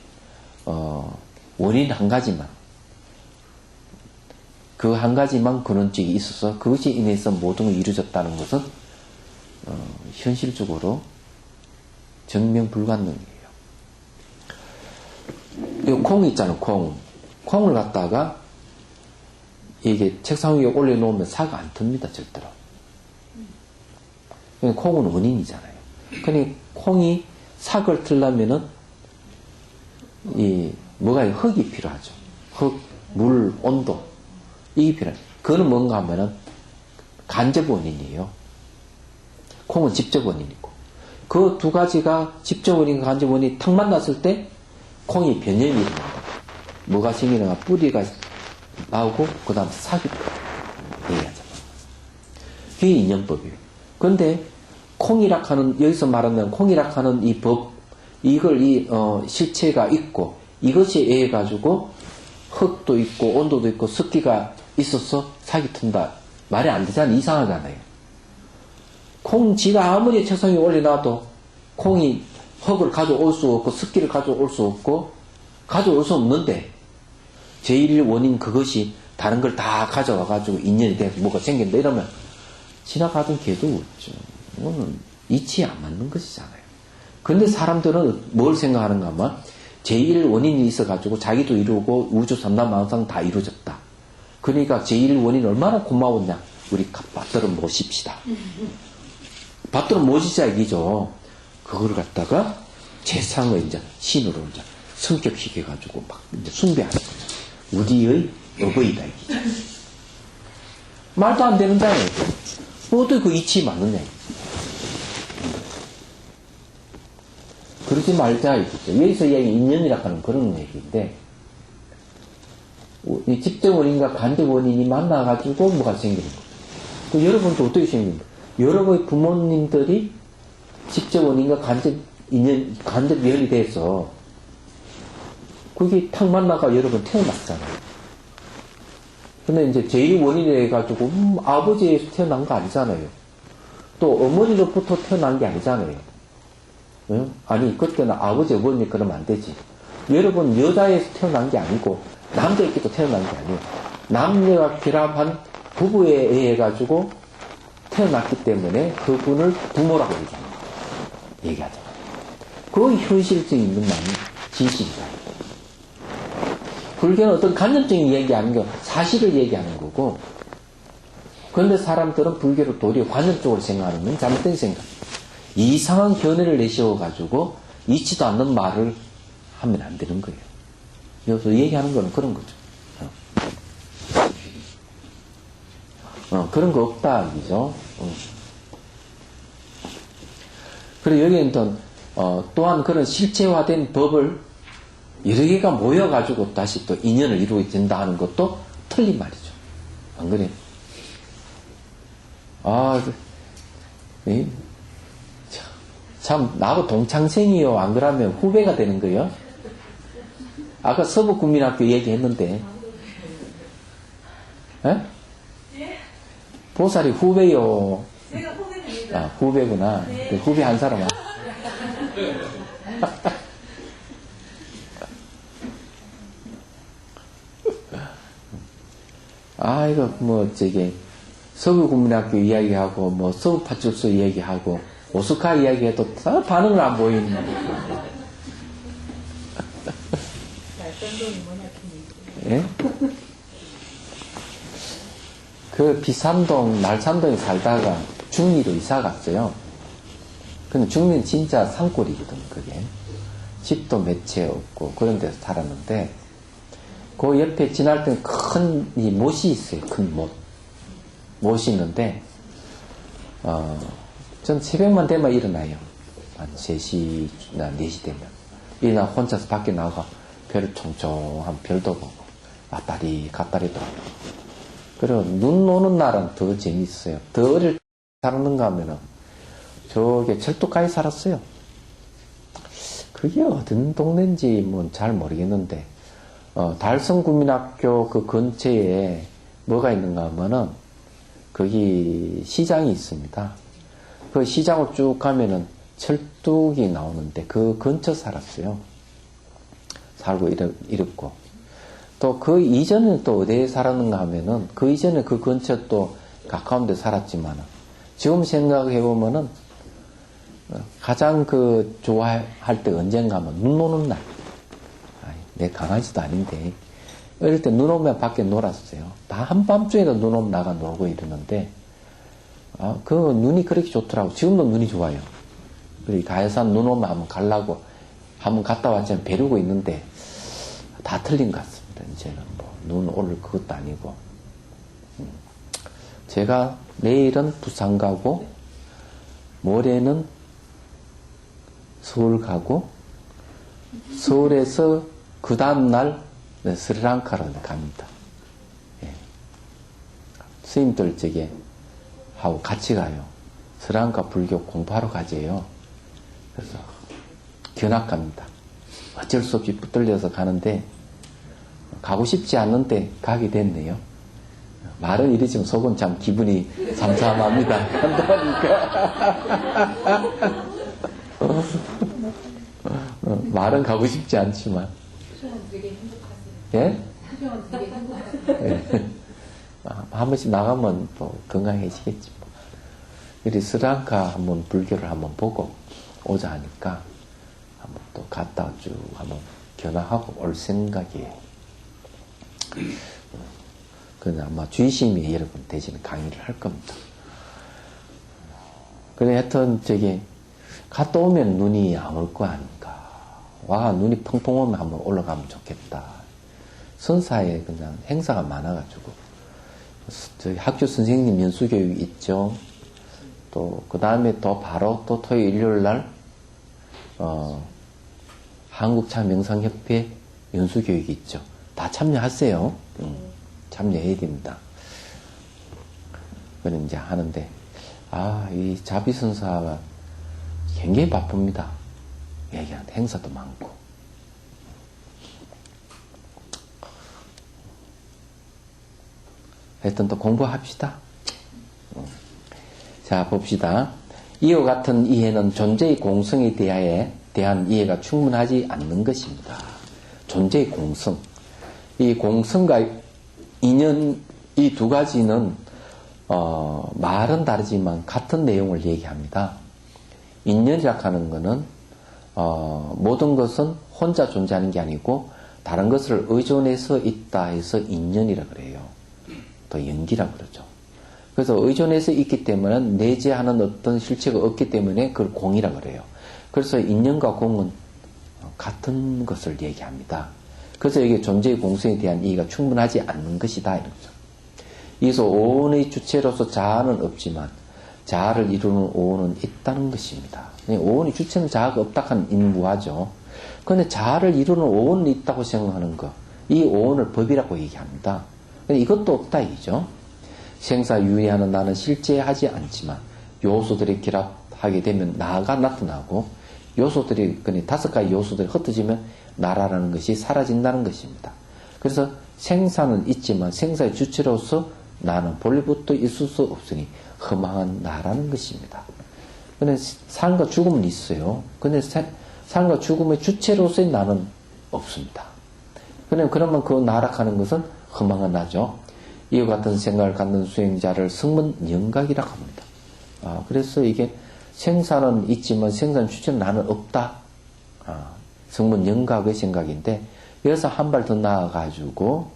원인 한 가지만, 그 한 가지만 근원적이 있어서 그것이 인해서 모든 게 이루어졌다는 것은 현실적으로 증명 불가능이에요. 이 콩 있잖아요. 콩을 갖다가 이게 책상 위에 올려놓으면 사가 안 틉니다. 절대로. 콩은 원인이잖아요. 그러니 콩이 삭을 틀려면은 뭐가 흙이 필요하죠. 흙, 물, 온도 이게 필요해요. 그거는 뭔가 하면은 간접 원인이에요. 콩은 직접 원인이고, 그 두 가지가 직접 원인과 간접 원인이 탁 만났을 때 콩이 변형이 일어납니다. 뭐가 생기는가? 뿌리가 나오고 그 다음 삭이 얘기하잖아요. 그게 인연법이에요. 그런데 콩이라 하는, 여기서 말하는 콩이라 하는 이 법, 이걸 실체가 있고, 이것에 의해 가지고 흙도 있고 온도도 있고 습기가 있어서 삭이 튼다. 말이 안 되잖아요. 이상하잖아요. 콩 지가 아무리 책상에 올려놔도 콩이 흙을 가져올 수 없고 습기를 가져올 수 없고 가져올 수 없는데, 제1 원인 그것이 다른 걸 다 가져와 가지고 인연이 돼서 뭐가 생긴다 이러면 지나가던 개도 없죠. 이거는 이치에 안 맞는 것이잖아요. 근데 사람들은 뭘 생각하는가 하면 제1 원인이 있어가지고 자기도 이루고 우주 삼단만상 다 이루어졌다. 그러니까 제1 원인이 얼마나 고마웠냐. 우리 받들어 모십시다. 받들어 모시자 얘기죠. 그걸 갖다가 재상을 이제 신으로 이제 성격시켜가지고 막 이제 숭배하는 거죠. 우리의 어버이다 얘기죠. 말도 안 되는 자예요. 어떻게 그 이치에 맞느냐 얘기죠. 그러지 말자 얘기죠. 여기서 이야기 인연이라고 하는 그런 얘기인데, 이 직접 원인과 간접 원인이 만나가지고 뭐가 생기는 거죠. 그 여러분도 어떻게 생깁니까? 여러분의 부모님들이 직접 원인과 간접 인연, 간접 연이 돼서 그게 탁 만나가 여러분 태어났잖아요. 근데 이제 제1 원인이 해가지고 아버지에서 태어난 거 아니잖아요. 또 어머니로부터 태어난 게 아니잖아요. 응? 아니 그때는 아버지 어머니 그러면 안 되지. 여러분 여자에서 태어난 게 아니고 남자에게도 태어난 게 아니에요. 남녀가 결합한 부부에 의해 가지고 태어났기 때문에 그분을 부모라고 얘기합니다. 얘기하죠. 그 현실성이 있는 말이 진실이다. 불교는 어떤 간접적인 얘기하는 게 사실을 얘기하는 거고, 그런데 사람들은 불교를 도리어 관념적으로 생각하는 건 잘못된 생각. 이상한 견해를 내세워가지고 있지도 않는 말을 하면 안 되는 거예요. 여기서 얘기하는 건 그런 거죠. 그런 거 없다, 이죠. 그리고 여기는 또한 그런 실체화된 법을 여러 개가 모여가지고 다시 또 인연을 이루게 된다 하는 것도 틀린 말이죠. 안 그래요? 이, 참, 나하고 동창생이요. 안 그러면 후배가 되는 거예요. 아까 서북국민학교 얘기했는데. 에? 보살이 후배요. 제가 후배입니다. 아, 후배구나. 네. 그 후배 한 사람. 아, 이거, 서구국민학교 이야기하고, 서구파출소 이야기하고, 오스카 이야기해도 다 반응을 안 보이는. 날선동이 뭐냐, 예? 그 비산동, 날산동에 살다가 중리로 이사 갔어요. 근데 중리는 진짜 산골이거든, 그게. 집도 몇 채 없고, 그런 데서 살았는데, 그 옆에 지날 때는 큰 이 못이 있어요. 큰 못. 못이 있는데, 전 새벽만 되면 일어나요. 한 3시나 4시 되면. 일어나 혼자서 밖에 나가 별을 총총한 별도 보고, 왔다리 갔다리도 하고. 그리고 눈 오는 날은 더 재밌어요. 더 어릴 때 살았는가 하면은, 저게 철도가에 살았어요. 그게 어떤 동네인지 잘 모르겠는데, 달성국민학교 그 근처에 뭐가 있는가 하면은, 거기 시장이 있습니다. 그 시장을 쭉 가면은 철뚝이 나오는데, 그 근처 살았어요. 살고 이랬고. 또 그 이전에 또 어디에 살았는가 하면은, 그 이전에 그 근처 또 가까운 데 살았지만, 지금 생각해보면은, 가장 좋아할 때 언젠가 하면 눈 오는 날. 내 강아지도 아닌데, 어릴 때 눈 오면 밖에 놀았어요. 다 한밤중에도 눈 오면 나가 놀고 이러는데, 그 눈이 그렇게 좋더라고. 지금도 눈이 좋아요. 그리고 가야산 눈 오면 한번 가려고, 한번 갔다 왔지만 벼르고 있는데, 다 틀린 것 같습니다. 이제는 눈 올 그것도 아니고. 제가 내일은 부산 가고, 모레는 서울 가고, 서울에서 그 다음날 스리랑카로 갑니다. 예. 스님들 저게 하고 같이 가요. 스리랑카 불교 공부하러 가재요. 그래서 견학 갑니다. 어쩔 수 없이 붙들려서 가는데 가고 싶지 않는데 가게 됐네요. 말은 이러지만 속은 참 기분이 삼삼합니다. 한다니까. 말은 가고 싶지 않지만. 표정은 되게 행복하세요. 예? 표정은 되게 행복하세요. 예. 한 번씩 나가면 또 건강해지겠지. 뭐. 우리 스리랑카 한번 불교를 한번 보고 오자 하니까 한번 또 갔다 쭉 한번 견학하고 올 생각이에요. 그는 아마 주의심이 여러분 대신에 강의를 할 겁니다. 그래, 하여튼, 갔다 오면 눈이 안 올 거 아닌가. 와, 눈이 펑펑 오면 한번 올라가면 좋겠다. 선사에 그냥 행사가 많아가지고. 저희 학교 선생님 연수교육 있죠. 또, 그 다음에 또 바로 또 토요일, 일요일 날, 한국차명상협회 연수교육이 있죠. 다 참여하세요. 참여해야 됩니다. 그걸 이제 하는데, 이 자비선사가 굉장히 바쁩니다. 얘기하는데 행사도 많고. 하여튼 또 공부합시다. 자, 봅시다. 이와 같은 이해는 존재의 공성에 대한 이해가 충분하지 않는 것입니다. 존재의 공성. 이 공성과 인연, 이 두 가지는, 말은 다르지만 같은 내용을 얘기합니다. 인연이라 하는 것은, 모든 것은 혼자 존재하는 게 아니고, 다른 것을 의존해서 있다 해서 인연이라 그래요. 또 연기라 그러죠. 그래서 의존해서 있기 때문에 내재하는 어떤 실체가 없기 때문에 그걸 공이라 그래요. 그래서 인연과 공은 같은 것을 얘기합니다. 그래서 이게 존재의 공성에 대한 이해가 충분하지 않는 것이다 이러죠. 이래서 오온의 주체로서 자아는 없지만 자아를 이루는 오온은 있다는 것입니다. 오온의 주체는 자아가 없다 하는 인무하죠. 그런데 자아를 이루는 오온이 있다고 생각하는 것, 이 오온을 법이라고 얘기합니다. 이것도 없다 이죠. 생사유의하는 나는 실제하지 않지만 요소들이 결합하게 되면 나가 나타나고 요소들이 그냥 5가지 요소들이 흩어지면 나라라는 것이 사라진다는 것입니다. 그래서 생사는 있지만 생사의 주체로서 나는 본래부터 있을 수 없으니 허망한 나라는 것입니다. 근데 삶과 죽음은 있어요. 근데 삶과 죽음의 주체로서의 나는 없습니다. 그러면 그 나락하는 것은 허망한 나죠. 이와 같은 생각을 갖는 수행자를 성문영각이라고 합니다. 그래서 이게 생사는 있지만 생사는 주체는 나는 없다. 성문영각의 생각인데 여기서 한 발 더 나아가지고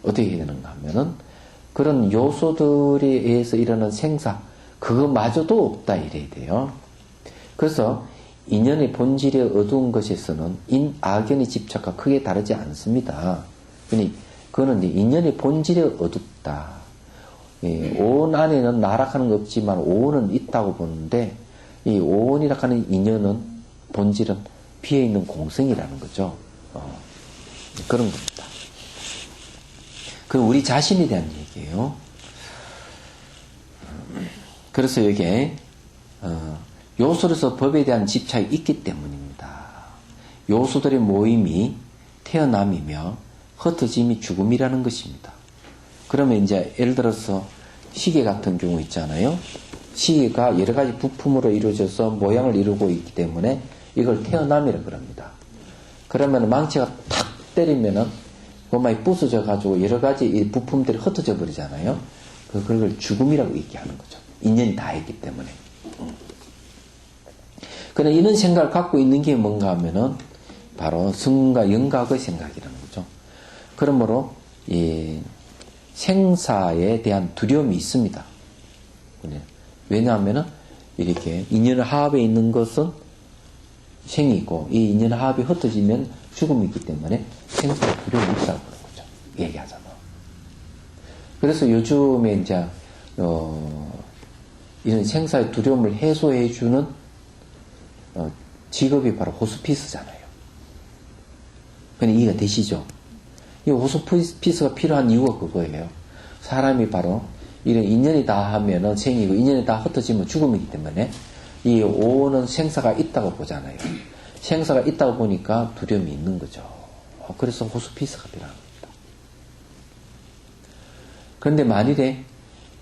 어떻게 해야 되는가 하면은 그런 요소들에 의해서 일어나는 생사 그거마저도 없다 이래야 돼요. 그래서 인연의 본질의 어두운 것에서는 악연의 집착과 크게 다르지 않습니다. 그거는 인연의 본질이 어둡다. 오온 안에는 나락하는 거 없지만 오온은 있다고 보는데 이 오온이라고 하는 인연은 본질은 비어있는 공성이라는 거죠. 그런 겁니다. 그건 우리 자신에 대한 얘기예요. 그래서 이게 요소로서 법에 대한 집착이 있기 때문입니다. 요소들의 모임이 태어남이며 흩어짐이 죽음이라는 것입니다. 그러면 이제 예를 들어서 시계 같은 경우 있잖아요. 시계가 여러 가지 부품으로 이루어져서 모양을 이루고 있기 때문에 이걸 태어남이라고 그럽니다. 그러면 망치가 탁 때리면은 그것만이 부서져 가지고 여러 가지 이 부품들이 흩어져 버리잖아요. 그걸 죽음이라고 얘기하는 거죠. 인연이 다 있기 때문에. 그러나 이런 생각을 갖고 있는 게 뭔가 하면은 바로 성과 영각의 생각이라는 거죠. 그러므로 이 생사에 대한 두려움이 있습니다. 왜냐하면은 이렇게 인연 화합에 있는 것은 생이고 이 인연 화합이 흩어지면 죽음이기 때문에 생사의 두려움이 있다고 그러는 거죠. 얘기하잖아. 그래서 요즘에 이제 이런 생사의 두려움을 해소해주는 직업이 바로 호스피스잖아요. 그냥 이해가 되시죠? 이 호스피스가 필요한 이유가 그거예요. 사람이 바로 이런 인연이 다 하면은 생이고 인연이 다 흩어지면 죽음이기 때문에 이 오는 생사가 있다고 보잖아요. 생사가 있다고 보니까 두려움이 있는 거죠. 그래서 호스피스가 필요한 겁니다. 그런데 만일에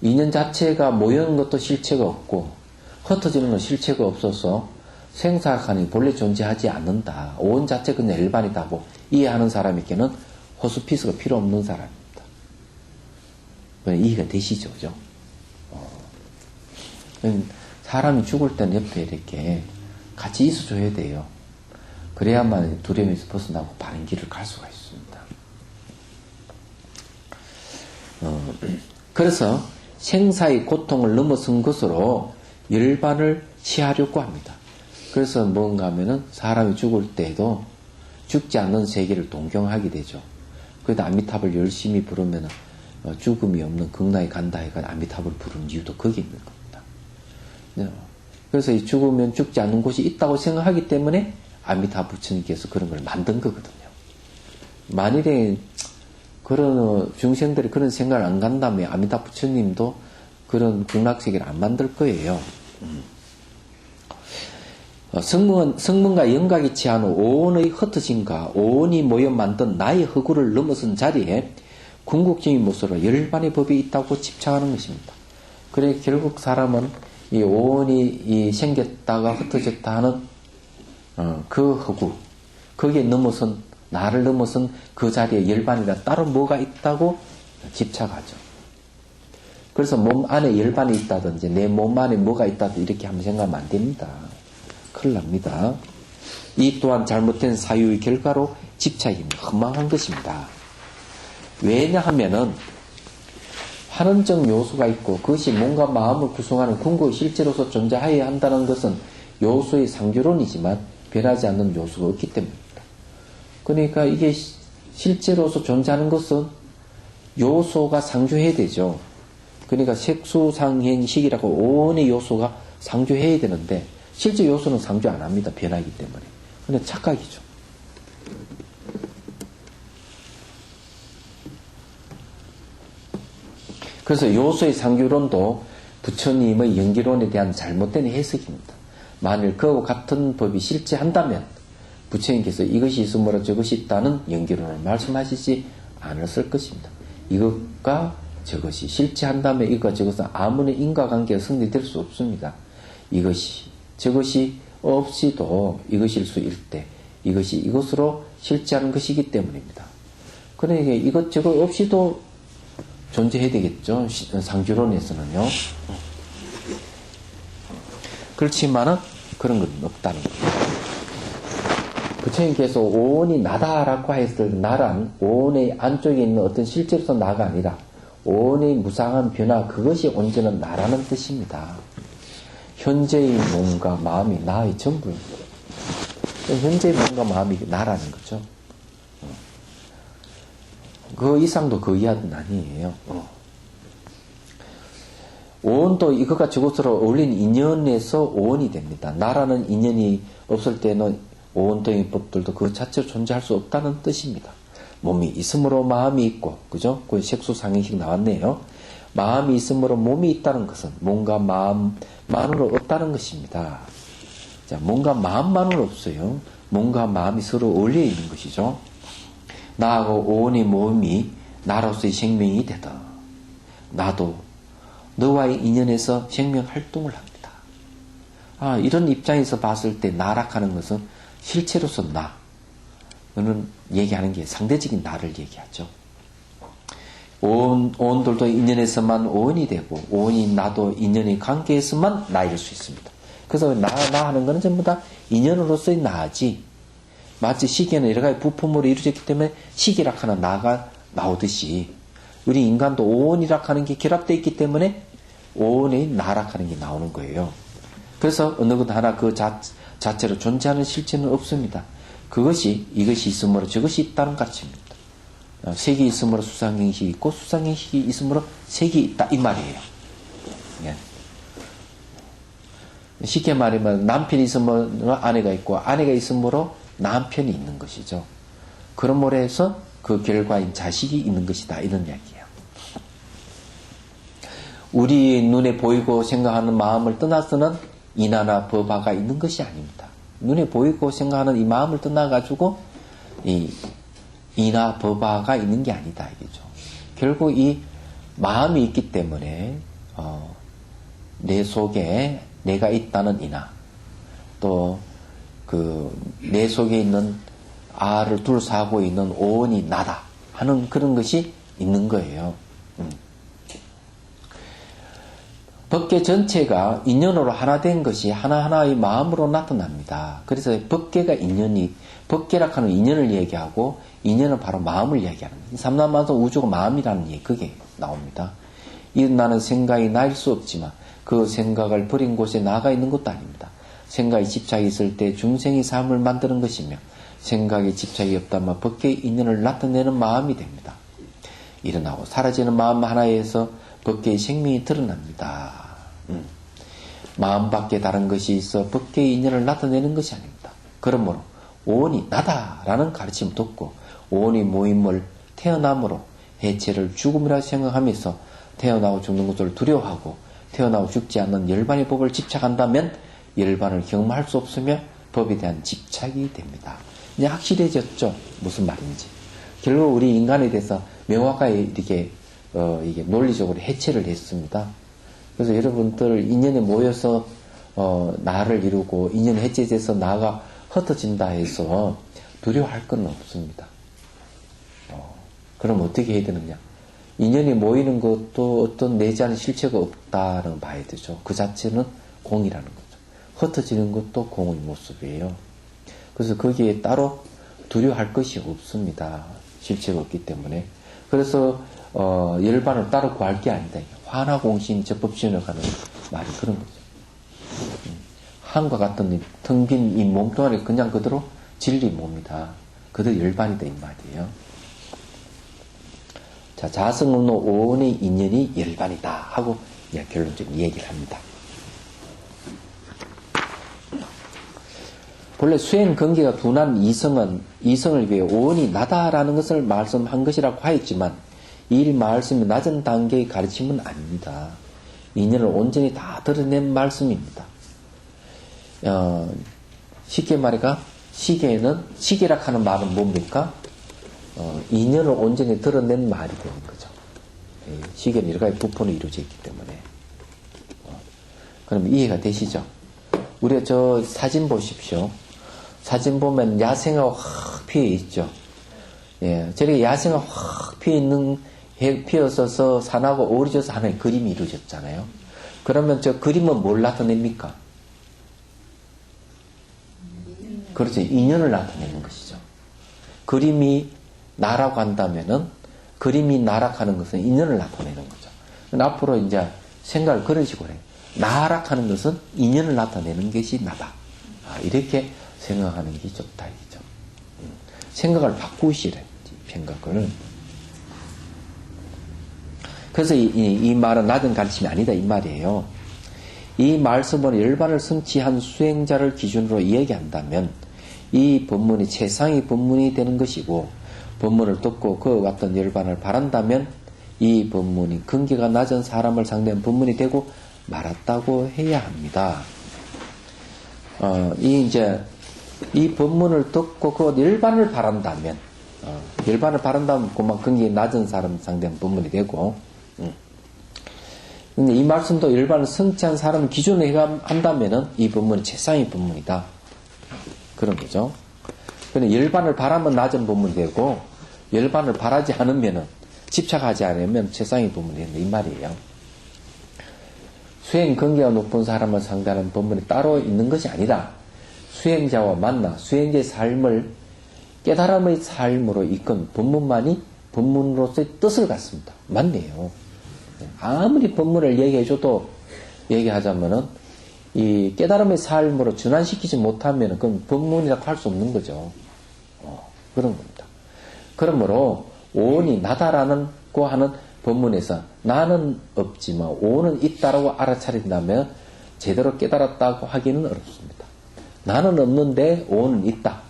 인연 자체가 모이는 것도 실체가 없고 흩어지는 건 실체가 없어서 생사간이 본래 존재하지 않는다. 온 자체가 그냥 일반이다고 이해하는 사람에게는 호스피스가 필요 없는 사람입니다. 이해가 되시죠? 그죠? 사람이 죽을 때는 옆에 이렇게 같이 있어줘야 돼요. 그래야만 두려움에서 벗어나고 바른 길을 갈 수가 있습니다. 그래서 생사의 고통을 넘어선 것으로 열반을 취하려고 합니다. 그래서 뭔가 하면은 사람이 죽을 때에도 죽지 않는 세계를 동경하게 되죠. 그래도 아미타불 열심히 부르면 죽음이 없는 극락에 간다 해가 아미타불 부르는 이유도 거기 있는 겁니다. 그래서 이 죽으면 죽지 않는 곳이 있다고 생각하기 때문에 아미타 부처님께서 그런 걸 만든 거거든요. 만일에 그런 중생들이 그런 생각을 안 간다면 아미타 부처님도 그런 극락세계를 안 만들 거예요. 성문과 영각이 취하는 오온의 흩어짐과 오온이 모여 만든 나의 허구를 넘어선 자리에 궁극적인 모습으로 열반의 법이 있다고 집착하는 것입니다. 그래 결국 사람은 이 오온이 생겼다가 흩어졌다 하는 그 허구, 거기에 넘어선 나를 넘어선 그 자리에 열반이라 따로 뭐가 있다고 집착하죠. 그래서 몸 안에 열반이 있다든지 내 몸 안에 뭐가 있다든지 이렇게 하면 생각하면 안 됩니다. 큰일 납니다. 이 또한 잘못된 사유의 결과로 집착이 허망한 것입니다. 왜냐하면은 환원적 요소가 있고 그것이 뭔가 마음을 구성하는 근거의 실제로서 존재하여야 한다는 것은 요소의 상규론이지만 변하지 않는 요소가 없기 때문입니다. 그러니까 이게 실제로서 존재하는 것은 요소가 상주해야 되죠. 그러니까 색수상행식이라고 오온의 요소가 상주해야 되는데 실제 요소는 상주 안 합니다. 변하기 때문에. 근데 착각이죠. 그래서 요소의 상규론도 부처님의 연기론에 대한 잘못된 해석입니다. 만일 그와 같은 법이 실제한다면 부처님께서 이것이 있으므로 저것이 있다는 연기론을 말씀하시지 않았을 것입니다. 이것과 저것이 실제한다면 이것과 저것은 아무런 인과관계가 성립될 수 없습니다. 저것이 없이도 이것일 수 있을 때 이것이 이것으로 실제하는 것이기 때문입니다. 그러니까 이것저것 없이도 존재해야 되겠죠. 상주론에서는요. 그렇지만은 그런 건 없다는 거예요. 부처님께서 오온이 나다라고 했을 때 나란 오온의 안쪽에 있는 어떤 실제로서 나가 아니라 오온의 무상한 변화 그것이 온전한 나라는 뜻입니다. 현재의 몸과 마음이 나의 전부입니다. 현재의 몸과 마음이 나라는 거죠. 그 이상도 그 이하도 아니에요. 오온도 이것과 저것으로 어울린 인연에서 오온이 됩니다. 나라는 인연이 없을 때는 오온 등의 법들도 그 자체로 존재할 수 없다는 뜻입니다. 몸이 있으므로 마음이 있고, 그죠? 그 색수상행식 나왔네요. 마음이 있으므로 몸이 있다는 것은 몸과 마음만으로 없다는 것입니다. 자, 몸과 마음만으로 없어요. 몸과 마음이 서로 어울려 있는 것이죠. 나하고 오온의 몸이 나로서의 생명이 되다. 나도 너와의 인연에서 생명 활동을 합니다. 이런 입장에서 봤을 때 나락하는 것은 실체로서 너는 얘기하는 게 상대적인 나를 얘기하죠. 오온들도 인연에서만 오온이 되고 오온이 나도 인연의 관계에서만 나일 수 있습니다. 그래서 나 하는 것은 전부 다 인연으로서의 나지. 마치 시계는 여러 가지 부품으로 이루어졌기 때문에 시계락 하나 나가 나오듯이 우리 인간도 오온이락 하는 게 결합되어 있기 때문에 오온의 나락 하는 게 나오는 거예요. 그래서 어느 것 하나 그 자체로 존재하는 실체는 없습니다. 이것이 있으므로 저것이 있다는 가르침입니다. 색이 있으므로 수상행식이 있고 수상행식이 있으므로 색이 있다 이 말이에요. 예. 쉽게 말하면 남편이 있으므로 아내가 있고 아내가 있으므로 남편이 있는 것이죠. 그러므로 해서 그 결과인 자식이 있는 것이다 이런 이야기예요. 우리 눈에 보이고 생각하는 마음을 떠나서는 인하나 법화가 있는 것이 아닙니다. 눈에 보이고 생각하는 이 마음을 떠나가지고 이 인하 법화가 있는 게 아니다 이거죠. 결국 이 마음이 있기 때문에 내 속에 내가 있다는 인하 또 내 속에 있는 아를 둘러싸고 있는 오온이 나다 하는 그런 것이 있는 거예요. 법계 전체가 인연으로 하나 된 것이 하나하나의 마음으로 나타납니다. 그래서 법계가 법계라 하는 인연을 얘기하고 인연은 바로 마음을 얘기하는 거예요. 삼라만성 우주가 마음이라는 얘기 그게 나옵니다. 나는 생각이 나일 수 없지만 그 생각을 버린 곳에 나가 있는 것도 아닙니다. 생각에 집착이 있을 때 중생의 삶을 만드는 것이며 생각에 집착이 없다면 법계의 인연을 나타내는 마음이 됩니다. 일어나고 사라지는 마음 하나에서 법계의 생명이 드러납니다. 마음 밖에 다른 것이 있어 법계의 인연을 나타내는 것이 아닙니다. 그러므로 오온이 나다라는 가르침을 듣고 오온의 모임을 태어남으로 해체를 죽음이라 생각하면서 태어나고 죽는 것을 두려워하고 태어나고 죽지 않는 열반의 법을 집착한다면 열반을 경험할 수 없으며 법에 대한 집착이 됩니다. 이제 확실해졌죠? 무슨 말인지. 결국 우리 인간에 대해서 명확하게 이렇게 이게 논리적으로 해체를 했습니다. 그래서 여러분들 인연에 모여서 나를 이루고 인연 해체돼서 나가 흩어진다 해서 두려워할 건 없습니다. 그럼 어떻게 해야 되느냐? 인연이 모이는 것도 어떤 내재하는 실체가 없다는 봐야 되죠. 그 자체는 공이라는 거죠. 흩어지는 것도 공의 모습이에요. 그래서 거기에 따로 두려워할 것이 없습니다. 실체가 없기 때문에. 그래서 열반을 따로 구할 게 아니다. 환화공신 적법신을 가는 말이 그런 거죠. 한과 같은 텅 빈 이 몸뚱아리 그냥 그대로 진리 몸이다. 그대로 열반이다 이 말이에요. 자, 자성 없는 오온의 인연이 열반이다 하고 결론적인 얘기를 합니다. 본래 수행 근기가 둔한 이성을 위해 오온이 나다라는 것을 말씀한 것이라고 하였지만 이 말씀이 낮은 단계의 가르침은 아닙니다. 인연을 온전히 다 드러낸 말씀입니다. 쉽게 말해가 시계라 하는 말은 뭡니까? 인연을 온전히 드러낸 말이 되는 거죠. 시계는 여러 가지 부분으로 이루어져 있기 때문에. 그럼 이해가 되시죠? 우리가 저 사진 보십시오. 사진 보면 야생화가 확 피어 있죠. 예, 저렇게 야생화 확 피어서서 산하고 어우러져서 하나의 그림이 이루어졌잖아요. 그러면 저 그림은 뭘 나타냅니까? 그렇죠. 인연을 나타내는 것이죠. 그림이 나라고 한다면은, 그림이 나락하는 것은 인연을 나타내는 거죠. 앞으로 이제 생각을 그런 식으로 해요. 나락하는 것은 인연을 나타내는 것이 나다. 이렇게 생각하는 게 좋다, 이죠. 생각을 바꾸시래, 생각을. 그래서 이 말은 낮은 가르침이 아니다, 이 말이에요. 이 말씀으로 열반을 성취한 수행자를 기준으로 이야기한다면, 이 법문이 최상의 법문이 되는 것이고, 법문을 듣고 그와 같은 열반을 바란다면, 이 법문이 근기가 낮은 사람을 상대한 법문이 되고 말았다고 해야 합니다. 이 법문을 듣고 그 열반을 바란다면, 그만 근기 낮은 사람 상대한 법문이 되고, 근데 이 말씀도 열반을 성취한 사람을 기준으로 한다면은 이 법문은 최상의 법문이다. 그런 거죠. 근데 열반을 바라면 낮은 법문이 되고, 열반을 바라지 않으면은, 집착하지 않으면 최상의 법문이 된다. 이 말이에요. 수행 근기가 높은 사람을 상대하는 법문이 따로 있는 것이 아니다. 수행자와 만나 수행자의 삶을 깨달음의 삶으로 이끈 법문만이 법문으로서의 뜻을 갖습니다. 맞네요. 아무리 법문을 얘기하자면은 이 깨달음의 삶으로 전환시키지 못하면 그건 법문이라고 할 수 없는 거죠. 그런 겁니다. 그러므로 오온이 나다라는 고 하는 법문에서 나는 없지만 오온은 있다라고 알아차린다면 제대로 깨달았다고 하기는 어렵습니다. 나는 없는데 오온은 있다.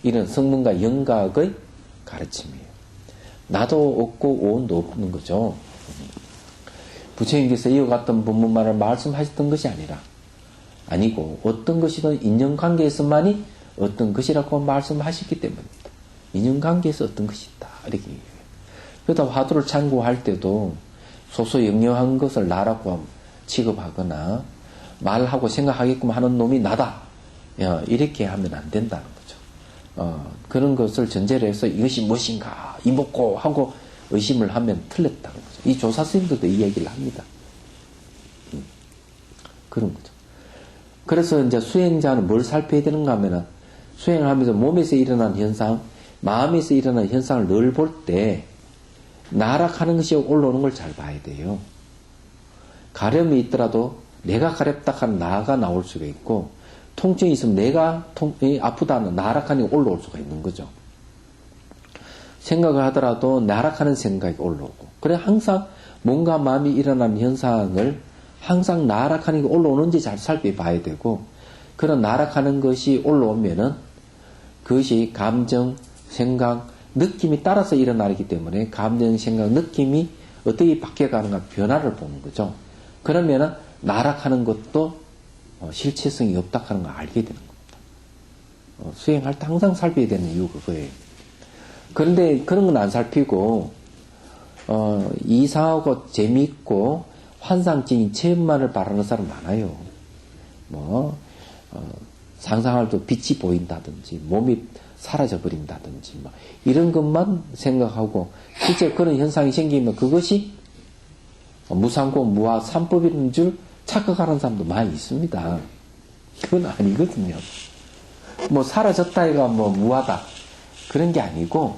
이런 성문과 영각의 가르침이에요. 나도 없고 오온도 없는 거죠. 부처님께서 이와 같은 법문만을 말씀하셨던 것이 아니고 어떤 것이든 인연관계에서만이 어떤 것이라고 말씀하셨기 때문입니다. 인연관계에서 어떤 것이 있다. 이렇게 얘기해요. 그러다 화두를 참고할 때도 소소영영한 것을 나라고 취급하거나 말하고 생각하게끔 하는 놈이 나다. 이렇게 하면 안 된다는 거죠. 그런 것을 전제로 해서 이것이 무엇인가 이목고 하고 의심을 하면 틀렸다는 거죠. 이 조사 스님들도 이 얘기를 합니다. 그런 거죠. 그래서 이제 수행자는 뭘 살펴야 되는가 하면은 수행을 하면서 몸에서 일어나는 현상, 마음에서 일어나는 현상을 늘 볼 때 나락하는 것이 올라오는 걸 잘 봐야 돼요. 가려움이 있더라도 내가 가렵다 하는 나가 나올 수가 있고, 통증이 있으면 내가 아프다는 나락하는 게 올라올 수가 있는 거죠. 생각을 하더라도 나락하는 생각이 올라오고, 그래 항상 몸과 마음이 일어나는 현상을 항상 나락하는 게 올라오는지 잘 살펴봐야 되고, 그런 나락하는 것이 올라오면은 그것이 감정, 생각, 느낌이 따라서 일어나기 때문에 감정, 생각, 느낌이 어떻게 바뀌어가는가 변화를 보는 거죠. 그러면은 나락하는 것도 실체성이 없다 하는 걸 알게 되는 겁니다. 수행할 때 항상 살펴야 되는 이유가 그거예요. 그런데 그런 건 안 살피고 이상하고 재미있고 환상적인 체험만을 바라는 사람 많아요. 상상할 때 빛이 보인다든지 몸이 사라져 버린다든지 이런 것만 생각하고 실제 그런 현상이 생기면 그것이 무상고 무아 삼법인 줄 착각하는 사람도 많이 있습니다. 그건 아니거든요. 사라졌다 해가 무하다 그런 게 아니고,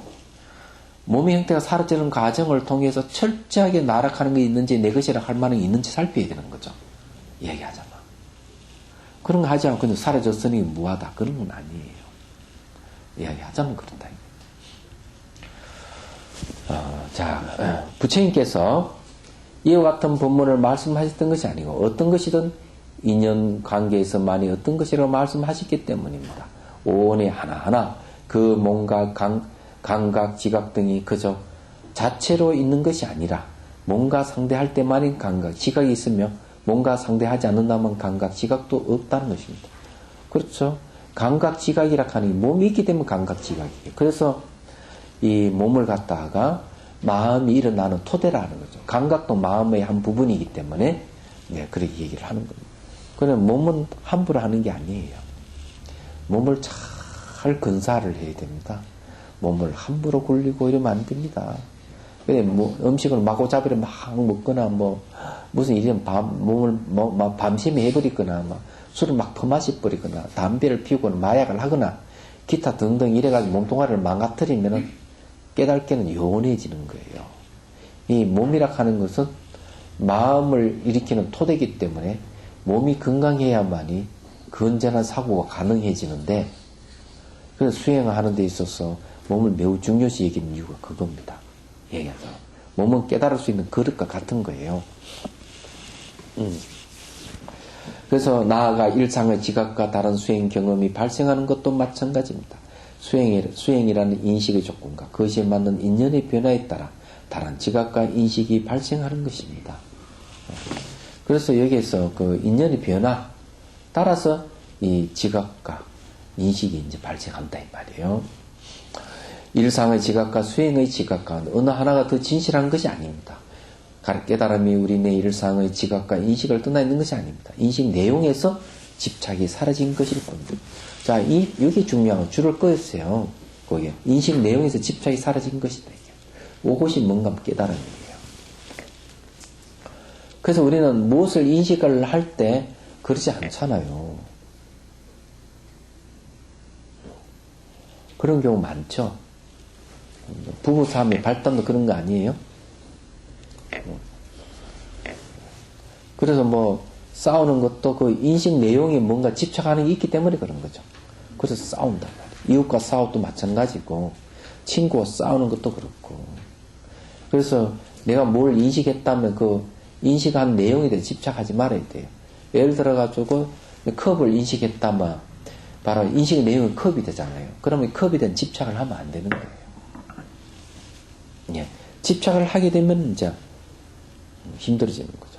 몸의 형태가 사라지는 과정을 통해서 철저하게 나락하는 게 있는지 내 것이라 할 만한 게 있는지 살펴야 되는 거죠. 얘기하자면. 그런 거 하지 않고 그냥 사라졌으니 무하다. 그런 건 아니에요. 이야기하자면 그렇다. 부처님께서 이와 같은 법문을 말씀하셨던 것이 아니고 어떤 것이든 인연 관계에서 많이 어떤 것이라고 말씀하셨기 때문입니다. 오온이 하나하나 그 몸과 감각, 지각 등이 그저 자체로 있는 것이 아니라 몸과 상대할 때만인 감각, 지각이 있으며 뭔가 상대하지 않는다면 감각, 지각도 없다는 것입니다. 그렇죠? 감각, 지각이라 하는 게 몸이 있기 때문에 감각, 지각이에요. 그래서 이 몸을 갖다가 마음이 일어나는 토대라는 거죠. 감각도 마음의 한 부분이기 때문에 네, 그렇게 얘기를 하는 겁니다. 그러면 몸은 함부로 하는 게 아니에요. 몸을 잘 근사를 해야 됩니다. 몸을 함부로 굴리고 이러면 안 됩니다. 뭐 음식을 마구잡이로 막 먹거나 뭐 무슨 일이면 몸을 막 밤샘에 해버리거나 막 술을 막 퍼마시 버리거나 담배를 피우거나 마약을 하거나 기타 등등 이래가지고 몸뚱아리를 망가뜨리면은 깨닫게는 요원해지는 거예요. 이 몸이라 하는 것은 마음을 일으키는 토대이기 때문에 몸이 건강해야만이 건전한 사고가 가능해지는데 그래서 수행하는 데 있어서 몸을 매우 중요시 여기는 이유가 그겁니다. 얘기해서 몸은 깨달을 수 있는 그릇과 같은 거예요. 그래서 나아가 일상의 지각과 다른 수행 경험이 발생하는 것도 마찬가지입니다. 수행이라는 인식의 조건과 그것에 맞는 인연의 변화에 따라 다른 지각과 인식이 발생하는 것입니다. 그래서 여기에서 그 인연의 변화 따라서 이 지각과 인식이 이제 발생한다 이 말이에요. 일상의 지각과 수행의 지각과 어느 하나가 더 진실한 것이 아닙니다. 깨달음이 우리네 일상의 지각과 인식을 떠나 있는 것이 아닙니다. 인식 내용에서 집착이 사라진 것일 뿐입니다. 자, 여기 중요한 줄을 꺼였어요. 거기에 인식 내용에서 집착이 사라진 것이다. 이것이 뭔가 깨달음이에요. 그래서 우리는 무엇을 인식을 할 때 그러지 않잖아요. 그런 경우 많죠. 부부싸움의 발단도 그런 거 아니에요? 그래서 뭐 싸우는 것도 그 인식 내용에 뭔가 집착하는 게 있기 때문에 그런 거죠. 그래서 싸운단 말이에요. 이웃과 싸워도 마찬가지고 친구와 싸우는 것도 그렇고 그래서 내가 뭘 인식했다면 그 인식한 내용에 대해 집착하지 말아야 돼요. 예를 들어가지고 컵을 인식했다면 바로 인식 내용은 컵이 되잖아요. 그러면 컵에 대한 집착을 하면 안 되는 거예요. 예. 집착을 하게 되면 이제 힘들어지는 거죠.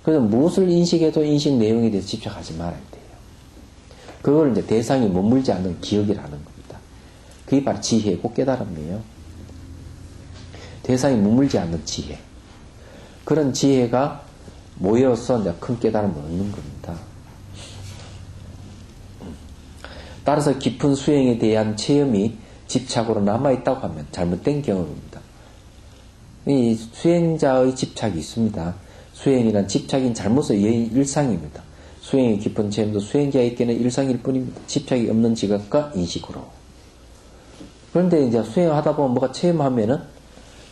그래서 무엇을 인식해도 인식 내용에 대해서 집착하지 말아야 돼요. 그걸 이제 대상이 머물지 않는 기억이라는 겁니다. 그게 바로 지혜고 깨달음이에요. 대상이 머물지 않는 지혜. 그런 지혜가 모여서 이제 큰 깨달음을 얻는 겁니다. 따라서 깊은 수행에 대한 체험이 집착으로 남아있다고 하면 잘못된 경험입니다. 이 수행자의 집착이 있습니다. 수행이란 집착인 잘못의 일상입니다. 수행의 깊은 체험도 수행자에게는 일상일 뿐입니다. 집착이 없는 지각과 인식으로. 그런데 이제 수행하다 보면 뭐가 체험하면은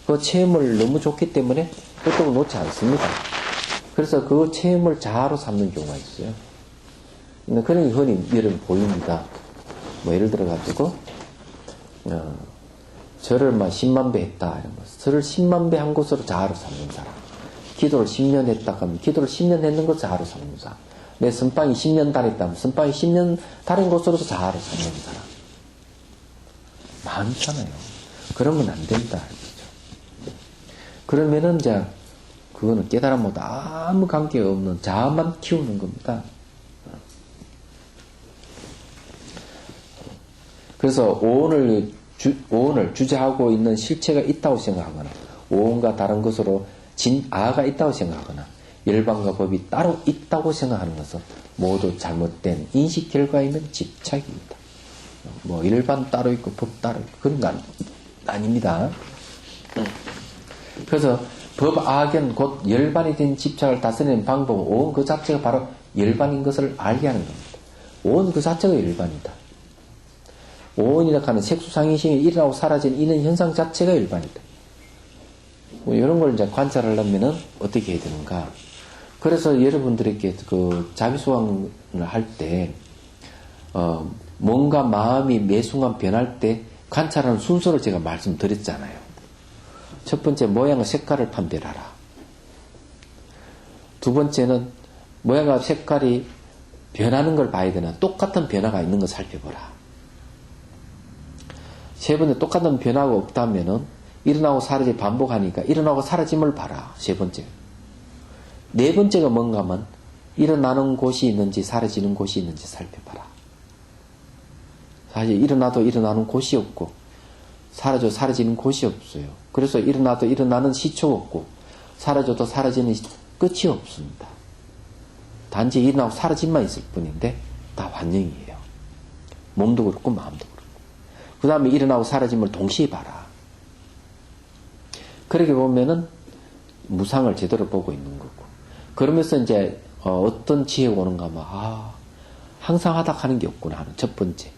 그 체험을 너무 좋기 때문에 그것도 놓지 않습니다. 그래서 그 체험을 자아로 삼는 경우가 있어요. 그런 게 흔히 여러분 보입니다. 뭐 예를 들어가지고 절을 막 10만 배 했다 이런 거. 절을 10만 배 한 곳으로 자아로 삼는 사람. 기도를 10년 했다 하면 기도를 10년 했는 것 자아로 삼는 사람. 내 선방이 10년 달했다면 선방이 10년 다른 곳으로도 자아로 삼는 사람. 많잖아요. 그러면 안 된다. 그러면은 이제 그거는 깨달음보다 아무 관계없는 자아만 키우는 겁니다. 그래서 오온을 주재하고 있는 실체가 있다고 생각하거나 오온과 다른 것으로 진아가 있다고 생각하거나 열반과 법이 따로 있다고 생각하는 것은 모두 잘못된 인식 결과이면 집착입니다. 뭐 열반 따로 있고 법 따로 있고 그런 거 아닙니다. 그래서 법악연 곧 열반이 된 집착을 다스리는 방법은 오온 그 자체가 바로 열반인 것을 알게 하는 겁니다. 오온 그 자체가 열반이다. 오온이라 하는 색수상인심이 일어나고 사라지는 이런 현상 자체가 열반이다. 뭐 이런 걸 이제 관찰하려면은 어떻게 해야 되는가? 그래서 여러분들에게 그 자비소환을 할 때, 뭔가 마음이 매 순간 변할 때 관찰하는 순서를 제가 말씀드렸잖아요. 첫 번째, 모양과 색깔을 판별하라. 두 번째는 모양과 색깔이 변하는 걸 봐야 되나, 똑같은 변화가 있는 걸 살펴보라. 세 번째, 똑같은 변화가 없다면은 일어나고 사라지 반복하니까 일어나고 사라짐을 봐라. 세 번째. 네 번째가 뭔가 하면 일어나는 곳이 있는지 사라지는 곳이 있는지 살펴봐라. 사실 일어나도 일어나는 곳이 없고 사라져 사라지는 곳이 없어요. 그래서 일어나도 일어나는 시초가 없고 사라져도 사라지는 끝이 없습니다. 단지 일어나고 사라짐만 있을 뿐인데 다 환영이에요. 몸도 그렇고 마음도 그렇고. 그 다음에 일어나고 사라짐을 동시에 봐라. 그렇게 보면은 무상을 제대로 보고 있는 거고. 그러면서 이제 어떤 지혜가 오는가 하면 항상 하다 하는 게 없구나 하는 첫 번째.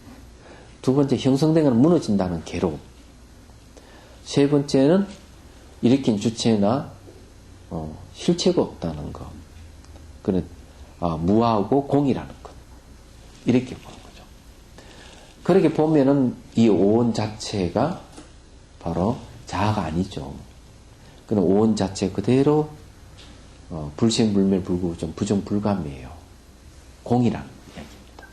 두 번째, 형성된 건 무너진다는 괴로움. 세 번째는 일으킨 주체나 실체가 없다는 거. 그는 무하고 공이라는 것. 이렇게 보는 거죠. 그렇게 보면은 이 오온 자체가 바로 자아가 아니죠. 그는 오온 자체 그대로 불생불멸 불구정 부정불감이에요. 공이라는 이야기입니다.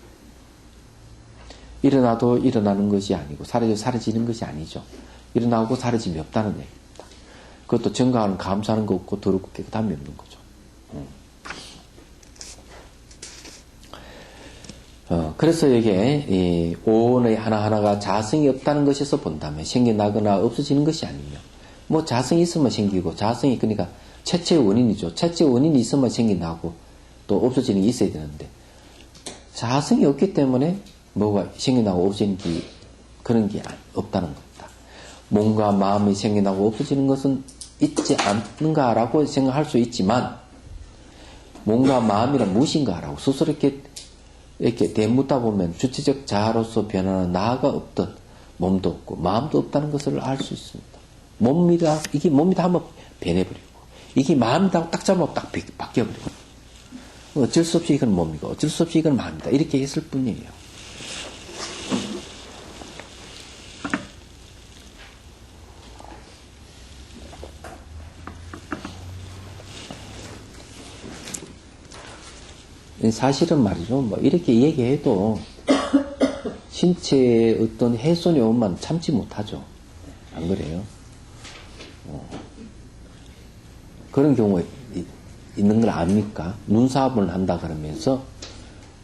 일어나도 일어나는 것이 아니고 사라져 사라지는 것이 아니죠. 일어나고 사라짐이 없다는 얘기입니다. 그것도 증가하는 감사하는 거 없고 더럽고 깨끗함이 없는 거죠. 그래서 이게 오온의 하나하나가 자성이 없다는 것에서 본다면 생겨나거나 없어지는 것이 아니며 뭐 자성이 있으면 생기고 자성이 그러니까 채체의 원인이죠. 채체의 원인이 있으면 생겨나고 또 없어지는 게 있어야 되는데 자성이 없기 때문에 뭐가 생겨나고 없어지는 게 그런 게 없다는 겁니다. 몸과 마음이 생겨나고 없어지는 것은 있지 않는가라고 생각할 수 있지만 몸과 마음이란 무엇인가라고 스스로 이렇게 대묻다 보면 주체적 자아로서 변하는 나가 없던 몸도 없고 마음도 없다는 것을 알 수 있습니다. 이게 몸이다 하면 변해버리고 이게 마음이다 딱 잡으면 딱 바뀌어버리고 어쩔 수 없이 이건 몸이고 어쩔 수 없이 이건 마음이다 이렇게 했을 뿐이에요. 사실은 말이죠. 뭐 이렇게 얘기해도 신체의 어떤 훼손이 오면 참지 못하죠. 안 그래요? 그런 경우가 있는 걸 압니까? 눈사업을 한다 그러면서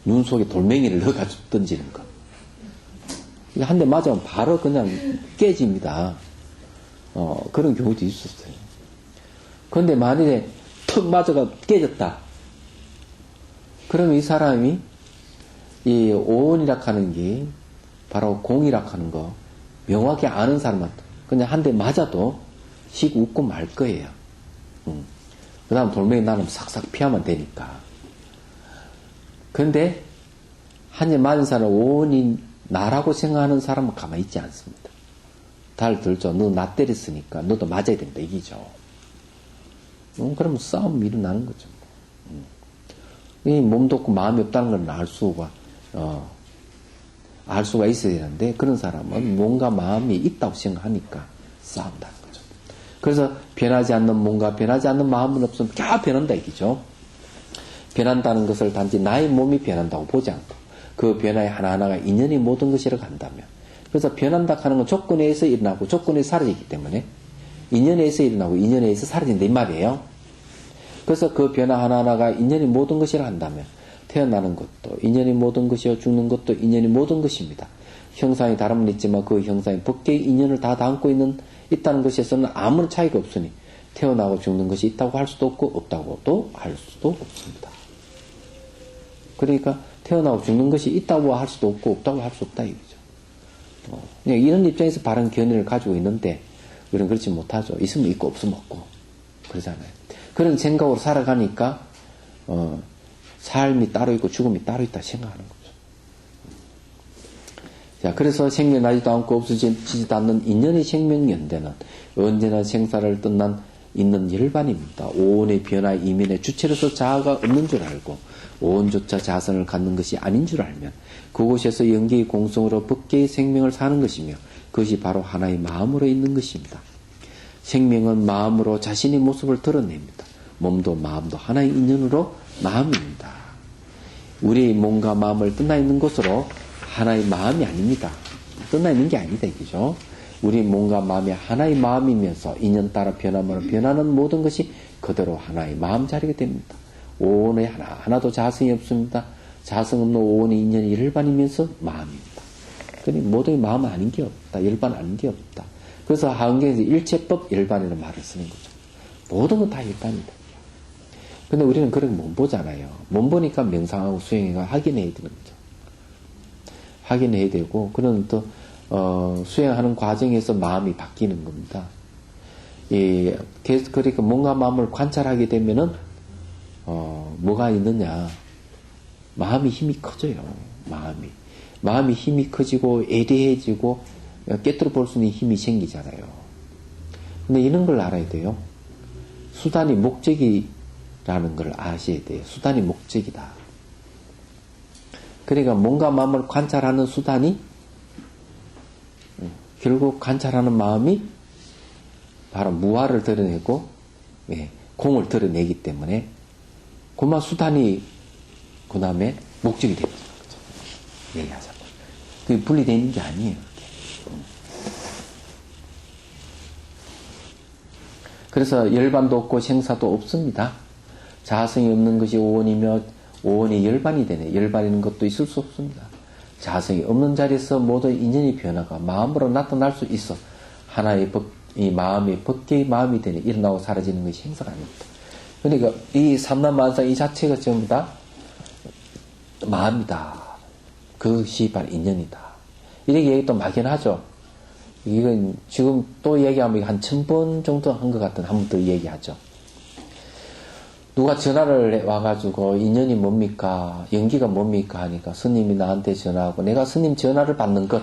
눈 속에 돌멩이를 넣어가지고 던지는 거. 한 대 맞으면 바로 그냥 깨집니다. 그런 경우도 있었어요. 그런데 만일에 턱 맞아가 깨졌다. 그러면 이 사람이 이 오온이라 하는 게 바로 공이라 하는 거 명확히 아는 사람한테 그냥 한 대 맞아도 씩 웃고 말 거예요. 그 다음 돌멩이 나면 싹싹 피하면 되니까. 그런데 한 대 맞은 사람 오온이 나라고 생각하는 사람은 가만히 있지 않습니다. 달 들죠. 너 나 때렸으니까 너도 맞아야 된다 이기죠. 그러면 싸움이 일어나는 거죠. 이 몸도 없고 마음이 없다는 걸 알 수가 있어야 되는데 그런 사람은 몸과 마음이 있다고 생각하니까 싸운다는 거죠. 그래서 변하지 않는 몸과 변하지 않는 마음은 없으면 다 변한다 이기죠. 변한다는 것을 단지 나의 몸이 변한다고 보지 않고 그 변화의 하나하나가 인연이 모든 것이라고 한다면 그래서 변한다 하는 건 조건에 의해서 일어나고 조건에 의해서 사라지기 때문에 인연에 의해서 일어나고 인연에 의해서 사라진다 이 말이에요. 그래서 그 변화 하나하나가 인연이 모든 것이라 한다면 태어나는 것도 인연이 모든 것이요 죽는 것도 인연이 모든 것입니다. 형상이 다름은 있지만 그 형상이 법계의 인연을 다 담고 있다는 것에서는 아무런 차이가 없으니 태어나고 죽는 것이 있다고 할 수도 없고 없다고도 할 수도 없습니다. 그러니까 태어나고 죽는 것이 있다고 할 수도 없고 없다고 할 수 없다 이거죠. 이런 입장에서 바른 견해를 가지고 있는데 우리는 그렇지 못하죠. 있으면 있고 없으면 없고 그러잖아요. 그런 생각으로 살아가니까 삶이 따로 있고 죽음이 따로 있다 생각하는 거죠. 자, 그래서 생겨나지도 않고 없어지지도 않는 인연의 생명연대는 언제나 생사를 떠난 있는 열반입니다. 오온의 변화 이면에 주체로서 자아가 없는 줄 알고 오온조차 자선을 갖는 것이 아닌 줄 알면 그곳에서 영계의 공성으로 법계의 생명을 사는 것이며 그것이 바로 하나의 마음으로 있는 것입니다. 생명은 마음으로 자신의 모습을 드러냅니다. 몸도 마음도 하나의 인연으로 마음입니다. 우리의 몸과 마음을 떠나 있는 것으로 하나의 마음이 아닙니다. 떠나 있는 게 아니다 이거죠. 우리 몸과 마음이 하나의 마음이면서 인연 따라 변하면 변하는 모든 것이 그대로 하나의 마음자리가 됩니다. 오온의 하나도 자성이 없습니다. 자성 없는 오온의 인연이 열반이면서 마음입니다. 그러니 모든 마음은 아닌 게 없다. 열반 아닌 게 없다. 그래서 하은경에서 일체법 열반이라는 말을 쓰는 거죠. 모든 건 다 열반이다. 근데 우리는 그런 거 못 보잖아요. 못 보니까 명상하고 수행해가 확인해야 되는 거죠. 확인해야 되고, 그런 또, 수행하는 과정에서 마음이 바뀌는 겁니다. 그러니까 뭔가 마음을 관찰하게 되면은, 뭐가 있느냐. 마음이 힘이 커져요. 마음이 힘이 커지고, 애리해지고, 깨뜨려 볼 수 있는 힘이 생기잖아요. 근데 이런 걸 알아야 돼요. 수단이 목적이라는 걸 아셔야 돼요. 수단이 목적이다. 그러니까 뭔가 마음을 관찰하는 수단이 결국 관찰하는 마음이 바로 무아를 드러내고 공을 드러내기 때문에 그만 수단이 그 다음에 목적이 되는 거죠. 얘기하자면. 그게 분리되어 있는 게 아니에요. 그래서 열반도 없고 생사도 없습니다. 자성이 없는 것이 오온이며 오온이 열반이 되네. 열반이는 것도 있을 수 없습니다. 자성이 없는 자리에서 모든 인연의 변화가 마음으로 나타날 수 있어. 하나의 이 마음이 법계의 마음이 되네. 일어나고 사라지는 것이 행사가 아닙니다. 그러니까 이 삼남만상 이 자체가 전부 다 마음이다. 그것이 바로 인연이다. 이렇게 얘기 또 막연하죠. 이건 지금 또 얘기하면 한 1000번 정도 한 것 같은 한 번 더 얘기하죠. 누가 전화를 와가지고 인연이 뭡니까? 연기가 뭡니까? 하니까 스님이 나한테 전화하고 내가 스님 전화를 받는 것.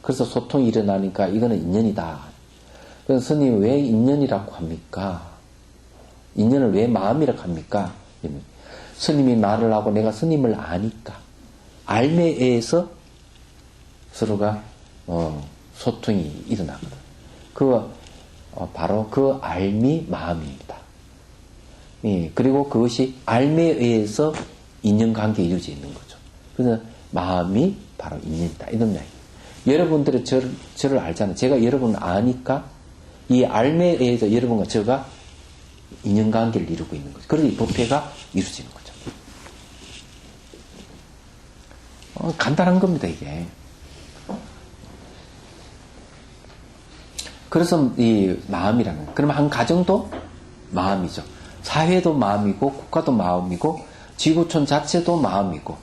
그래서 소통이 일어나니까 이거는 인연이다. 그래서 스님이 왜 인연이라고 합니까? 인연을 왜 마음이라고 합니까? 스님이 나를 하고 내가 스님을 아니까. 알매에 의해서 서로가 소통이 일어나거든. 바로 그 알미 마음입니다. 예, 그리고 그것이 알매에 의해서 인연관계가 이루어져 있는 거죠. 그래서 마음이 바로 인연이다. 이런 이야기. 여러분들이 저를 알잖아요. 제가 여러분을 아니까 이 알매에 의해서 여러분과 저가 인연관계를 이루고 있는 거죠. 그래서 이 법회가 이루어지는 거죠. 간단한 겁니다, 이게. 그래서 이 마음이라는, 그러면 한 가정도 마음이죠. 사회도 마음이고, 국가도 마음이고, 지구촌 자체도 마음이고,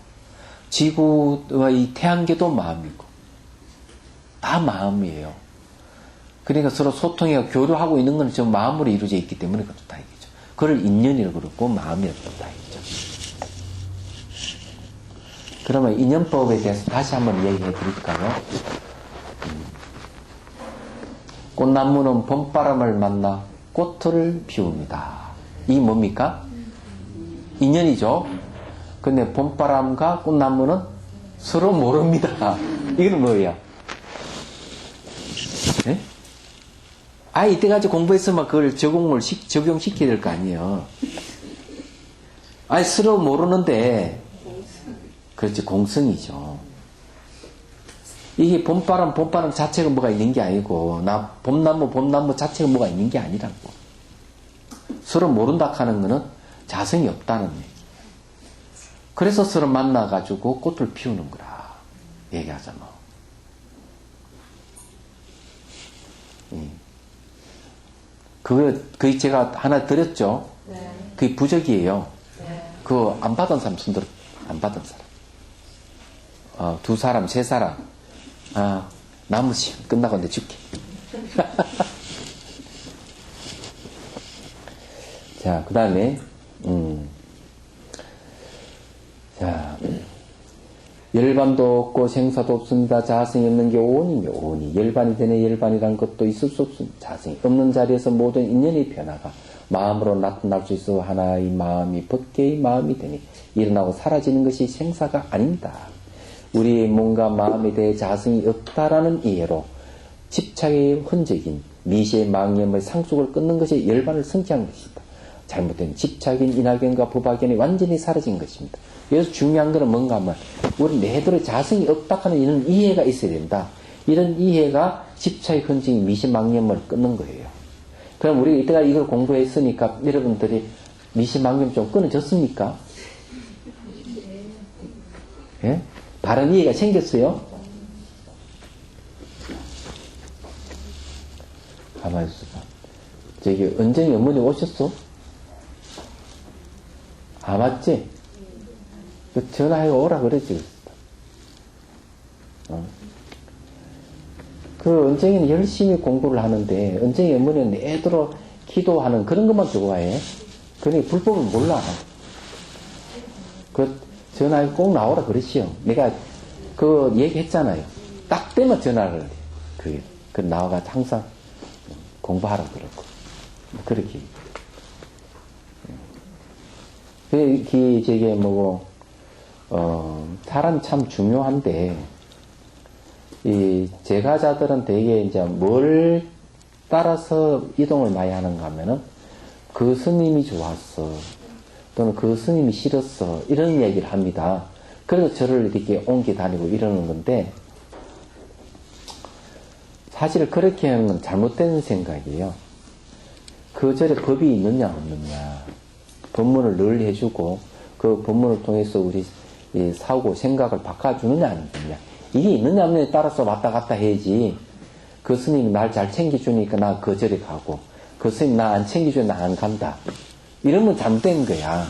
지구와 이 태양계도 마음이고, 다 마음이에요. 그러니까 서로 소통하고 교류하고 있는 건 지금 마음으로 이루어져 있기 때문에 그렇다 이거죠. 그걸 인연이라고 그러고, 마음이라고 그렇다 이거죠. 그러면 인연법에 대해서 다시 한번 얘기해 드릴까요? 꽃나무는 봄바람을 만나 꽃을 피웁니다. 이 뭡니까? 인연이죠. 근데 봄바람과 꽃나무는 서로 모릅니다. 이건 뭐예요? 네? 이때까지 공부했으면 그걸 적용시켜야 될 거 아니에요. 서로 모르는데, 그렇지, 공성이죠. 이게 봄바람 자체가 뭐가 있는 게 아니고, 봄나무 자체가 뭐가 있는 게 아니라고. 서로 모른다 하는 거는 자성이 없다는 얘기. 그래서 서로 만나가지고 꽃을 피우는 거라. 얘기하자면. 그게 제가 하나 드렸죠? 네. 그게 부적이에요. 네. 그거 안 받은 사람 손들어, 안 받은 사람. 2사람, 3사람. 남은 시간 끝나고 내 줄게. 자, 그 다음에, 자, 열반도 없고 생사도 없습니다. 자성이 없는 게 오온이며 오온이 열반이 되네. 열반이란 것도 있을 수 없습니다. 자성이 없는 자리에서 모든 인연의 변화가 마음으로 나타날 수 있어 하나의 마음이 법계의 마음이 되니 일어나고 사라지는 것이 생사가 아닙니다. 우리의 몸과 마음에 대해 자성이 없다라는 이해로 집착의 흔적인 미시의 망념의 상속을 끊는 것이 열반을 성취한 것입니다. 잘못된 집착인 인하견과 부박견이 완전히 사라진 것입니다. 그래서 중요한 것은 뭔가 하면 우리 내들의 자성이 없다 하는 이런 이해가 있어야 된다. 이런 이해가 집착의 흔적인 미시 망념을 끊는 거예요. 그럼 우리가 이때가 이걸 공부했으니까 여러분들이 미시망점 좀 끊어졌습니까? 예? 바른 이해가 생겼어요? 가만히 있어봐. 저기, 은정이 어머니 오셨어? 아, 맞지? 그 전화해 오라 그랬지. 그 은정이는 열심히 공부를 하는데, 은정이 어머니는 애들로 기도하는 그런 것만 좋아해. 그러니 불법은 몰라. 그 전화해 꼭 나오라 그러시오. 내가 그 얘기했잖아요. 딱 때면 전화를 해. 그 나와가 항상 공부하라 그러고. 그렇게. 저게 뭐고, 사람 참 중요한데, 이 제가자들은 되게 이제 뭘 따라서 이동을 많이 하는가 하면은, 그 스님이 좋았어. 또는 그 스님이 싫었어. 이런 얘기를 합니다. 그래서 저를 이렇게 옮겨 다니고 이러는 건데, 사실 그렇게 하는 건 잘못된 생각이에요. 그 절에 법이 있느냐, 없느냐. 법문을 늘 해주고, 그 법문을 통해서 우리 사고 생각을 바꿔주느냐, 아니느냐. 이게 있느냐, 없느냐에 따라서 왔다 갔다 해야지. 그 스님이 날 잘 챙겨주니까 나 그 절에 가고, 그 스님 나 안 챙겨주니까 나 안 간다. 이러면 잘못된 거야.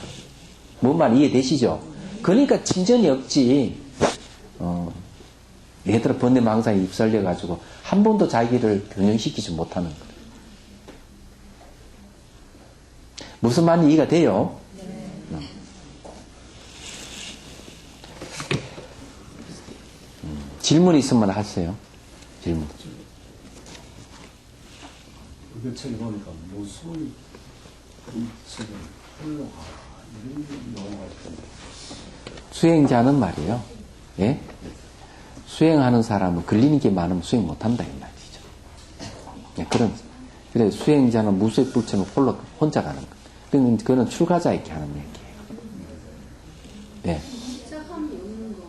뭔 말 이해되시죠? 그러니까 친전이 없지. 얘들아 번뇌망상에 입살려가지고 한 번도 자기를 균형시키지 못하는 거야. 무슨 말인지 이해가 돼요? 네. 질문 있으면 하세요. 질문. 그 책에 보니까 무술, 책은 훌륭하 이런 용어가 있던데. 수행자는 말이에요. 예? 수행하는 사람은 걸리는 게 많으면 수행 못한다 이 말이죠. 예, 그래 수행자는 무수의 불처럼 혼자 가는 거. 그거는 출가자 이렇게 하는 얘기예요. 예. 집착함이 없는 거,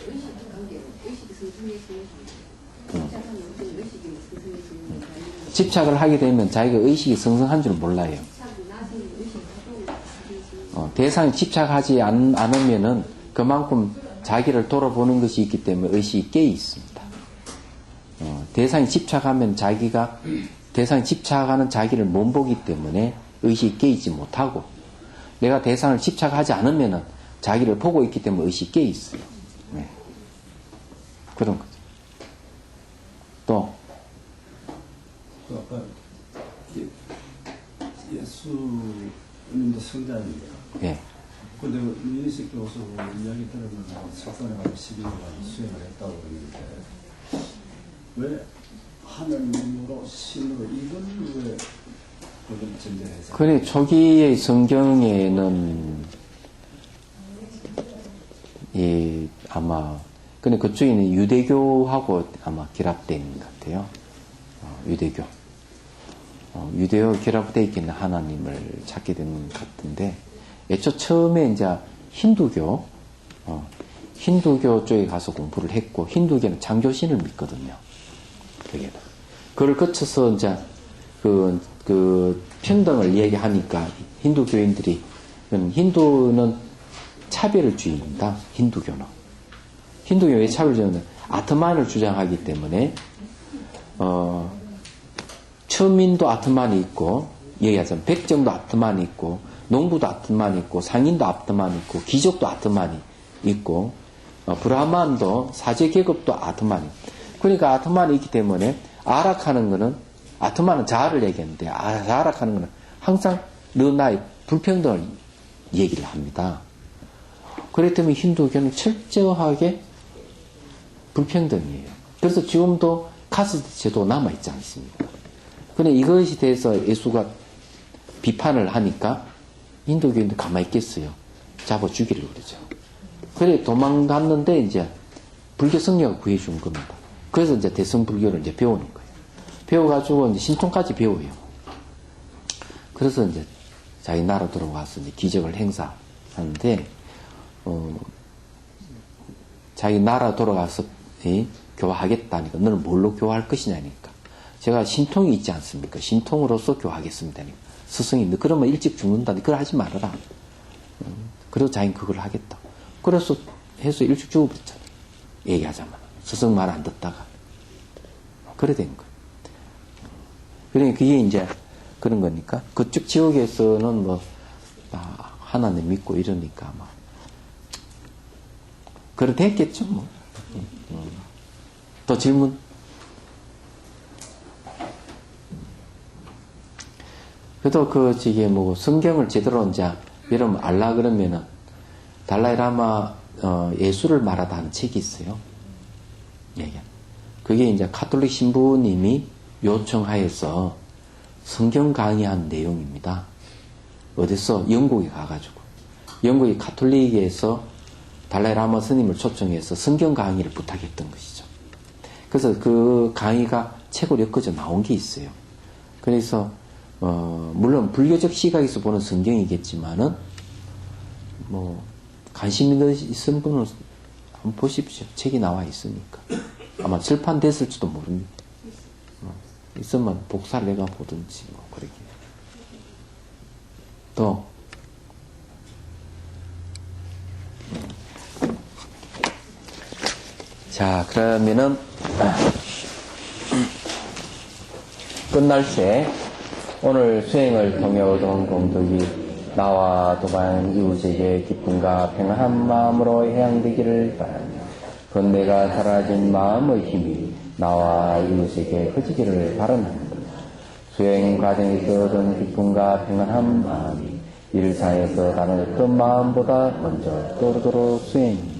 그 의식 관계, 의식이 승승해지는 집착함이 없는 의식이 승승해지는 거. 집착을 하게 되면 자기가 의식이 성성한 줄 몰라요. 대상에 집착하지 않으면은 그만큼 자기를 돌아보는 것이 있기 때문에 의식이 깨어 있습니다. 대상에 집착하면 자기가 대상에 집착하는 자기를 못 보기 때문에 의식이 깨있지 못하고, 내가 대상을 집착하지 않으면은 자기를 보고 있기 때문에 의식이 깨어 있어요. 네. 그런 거죠. 또 아까 예수님도 성자입니다. 예. 근데 민희식 교수 이야기 들으면 석산에 가서 12년간 수행을 했다고 그러는데, 왜 하느님으로 신으로 이걸 왜 그걸 전제해서? 그래, 초기의 성경에는 아마 근데 그쪽에는 유대교하고 아마 결합된 것 같아요. 유대교. 유대교 결합되어 있는 하나님을 찾게 되는 것 같은데, 애초 처음에 이제 힌두교 쪽에 가서 공부를 했고, 힌두교는 창조신을 믿거든요. 그걸 거쳐서 이제 그 평등을 얘기하니까 힌두교인들이, 힌두는 차별주의입니다. 힌두교 왜 차별주의냐? 아트만을 주장하기 때문에 천민도 아트만이 있고, 얘기하자면 백정도 아트만이 있고, 농부도 아트만이 있고, 상인도 아트만이 있고, 귀족도 아트만이 있고, 브라만도 사제계급도 아트만이 있고. 그러니까 아트만이 있기 때문에 아락하는 거는, 아트만은 자아를 얘기하는데, 아락하는 거는 항상 너 나의 불평등을 얘기를 합니다. 그렇기 때문에 힌두교는 철저하게 불평등이에요. 그래서 지금도 카스트 제도 남아있지 않습니까? 근데 이것에 대해서 예수가 비판을 하니까 힌두교인들 가만히 있겠어요. 잡아 죽이려고 그러죠. 그래 도망갔는데 이제 불교 성녀가 구해준 겁니다. 그래서 이제 대승불교를 이제 배우는 거예요. 배워가지고 이제 신통까지 배워요. 그래서 이제 자기 나라 들어와서 이제 기적을 행사하는데, 자기 나라 돌아가서 교화하겠다니까 너는 뭘로 교화할 것이냐니까. 제가 신통이 있지 않습니까? 신통으로서 교하겠습니다. 스승이 그러면 일찍 죽는다. 그걸 하지 말아라. 그래서 자기는 그걸 하겠다. 그래서 해서 일찍 죽어버렸잖아요. 얘기하자면. 스승 말 안 듣다가. 그래 된 거예요. 그러니까 그게 이제 그런 거니까. 그쪽 지옥에서는 뭐, 하나님 믿고 이러니까 막. 그래 됐겠죠, 뭐. 또 질문? 그래도 저게 뭐, 성경을 제대로 이제, 여러분 알라 그러면은, 달라이라마, 예수를 말하다 하는 책이 있어요. 그게 이제 카톨릭 신부님이 요청하여서 성경 강의한 내용입니다. 어디서? 영국에 가가지고. 영국의 카톨릭에서 달라이라마 스님을 초청해서 성경 강의를 부탁했던 것이죠. 그래서 그 강의가 책으로 엮어져 나온 게 있어요. 그래서, 물론 불교적 시각에서 보는 성경이겠지만은, 뭐, 관심 있는 분은 한번 보십시오. 책이 나와 있으니까. 아마 출판됐을지도 모릅니다. 있으면 복사를 내가 보든지, 뭐, 그렇게. 또, 자, 그러면은, 끝날 때, 오늘 수행을 통해 얻은 공덕이 나와 도반 이웃에게 기쁨과 평안한 마음으로 해양되기를 바랍니다. 건네가 사라진 마음의 힘이 나와 이웃에게 커지기를 바랍니다. 수행 과정에서 얻은 기쁨과 평안한 마음이 일상에서 다른 어떤 마음보다 먼저 떠오르도록 수행입니다.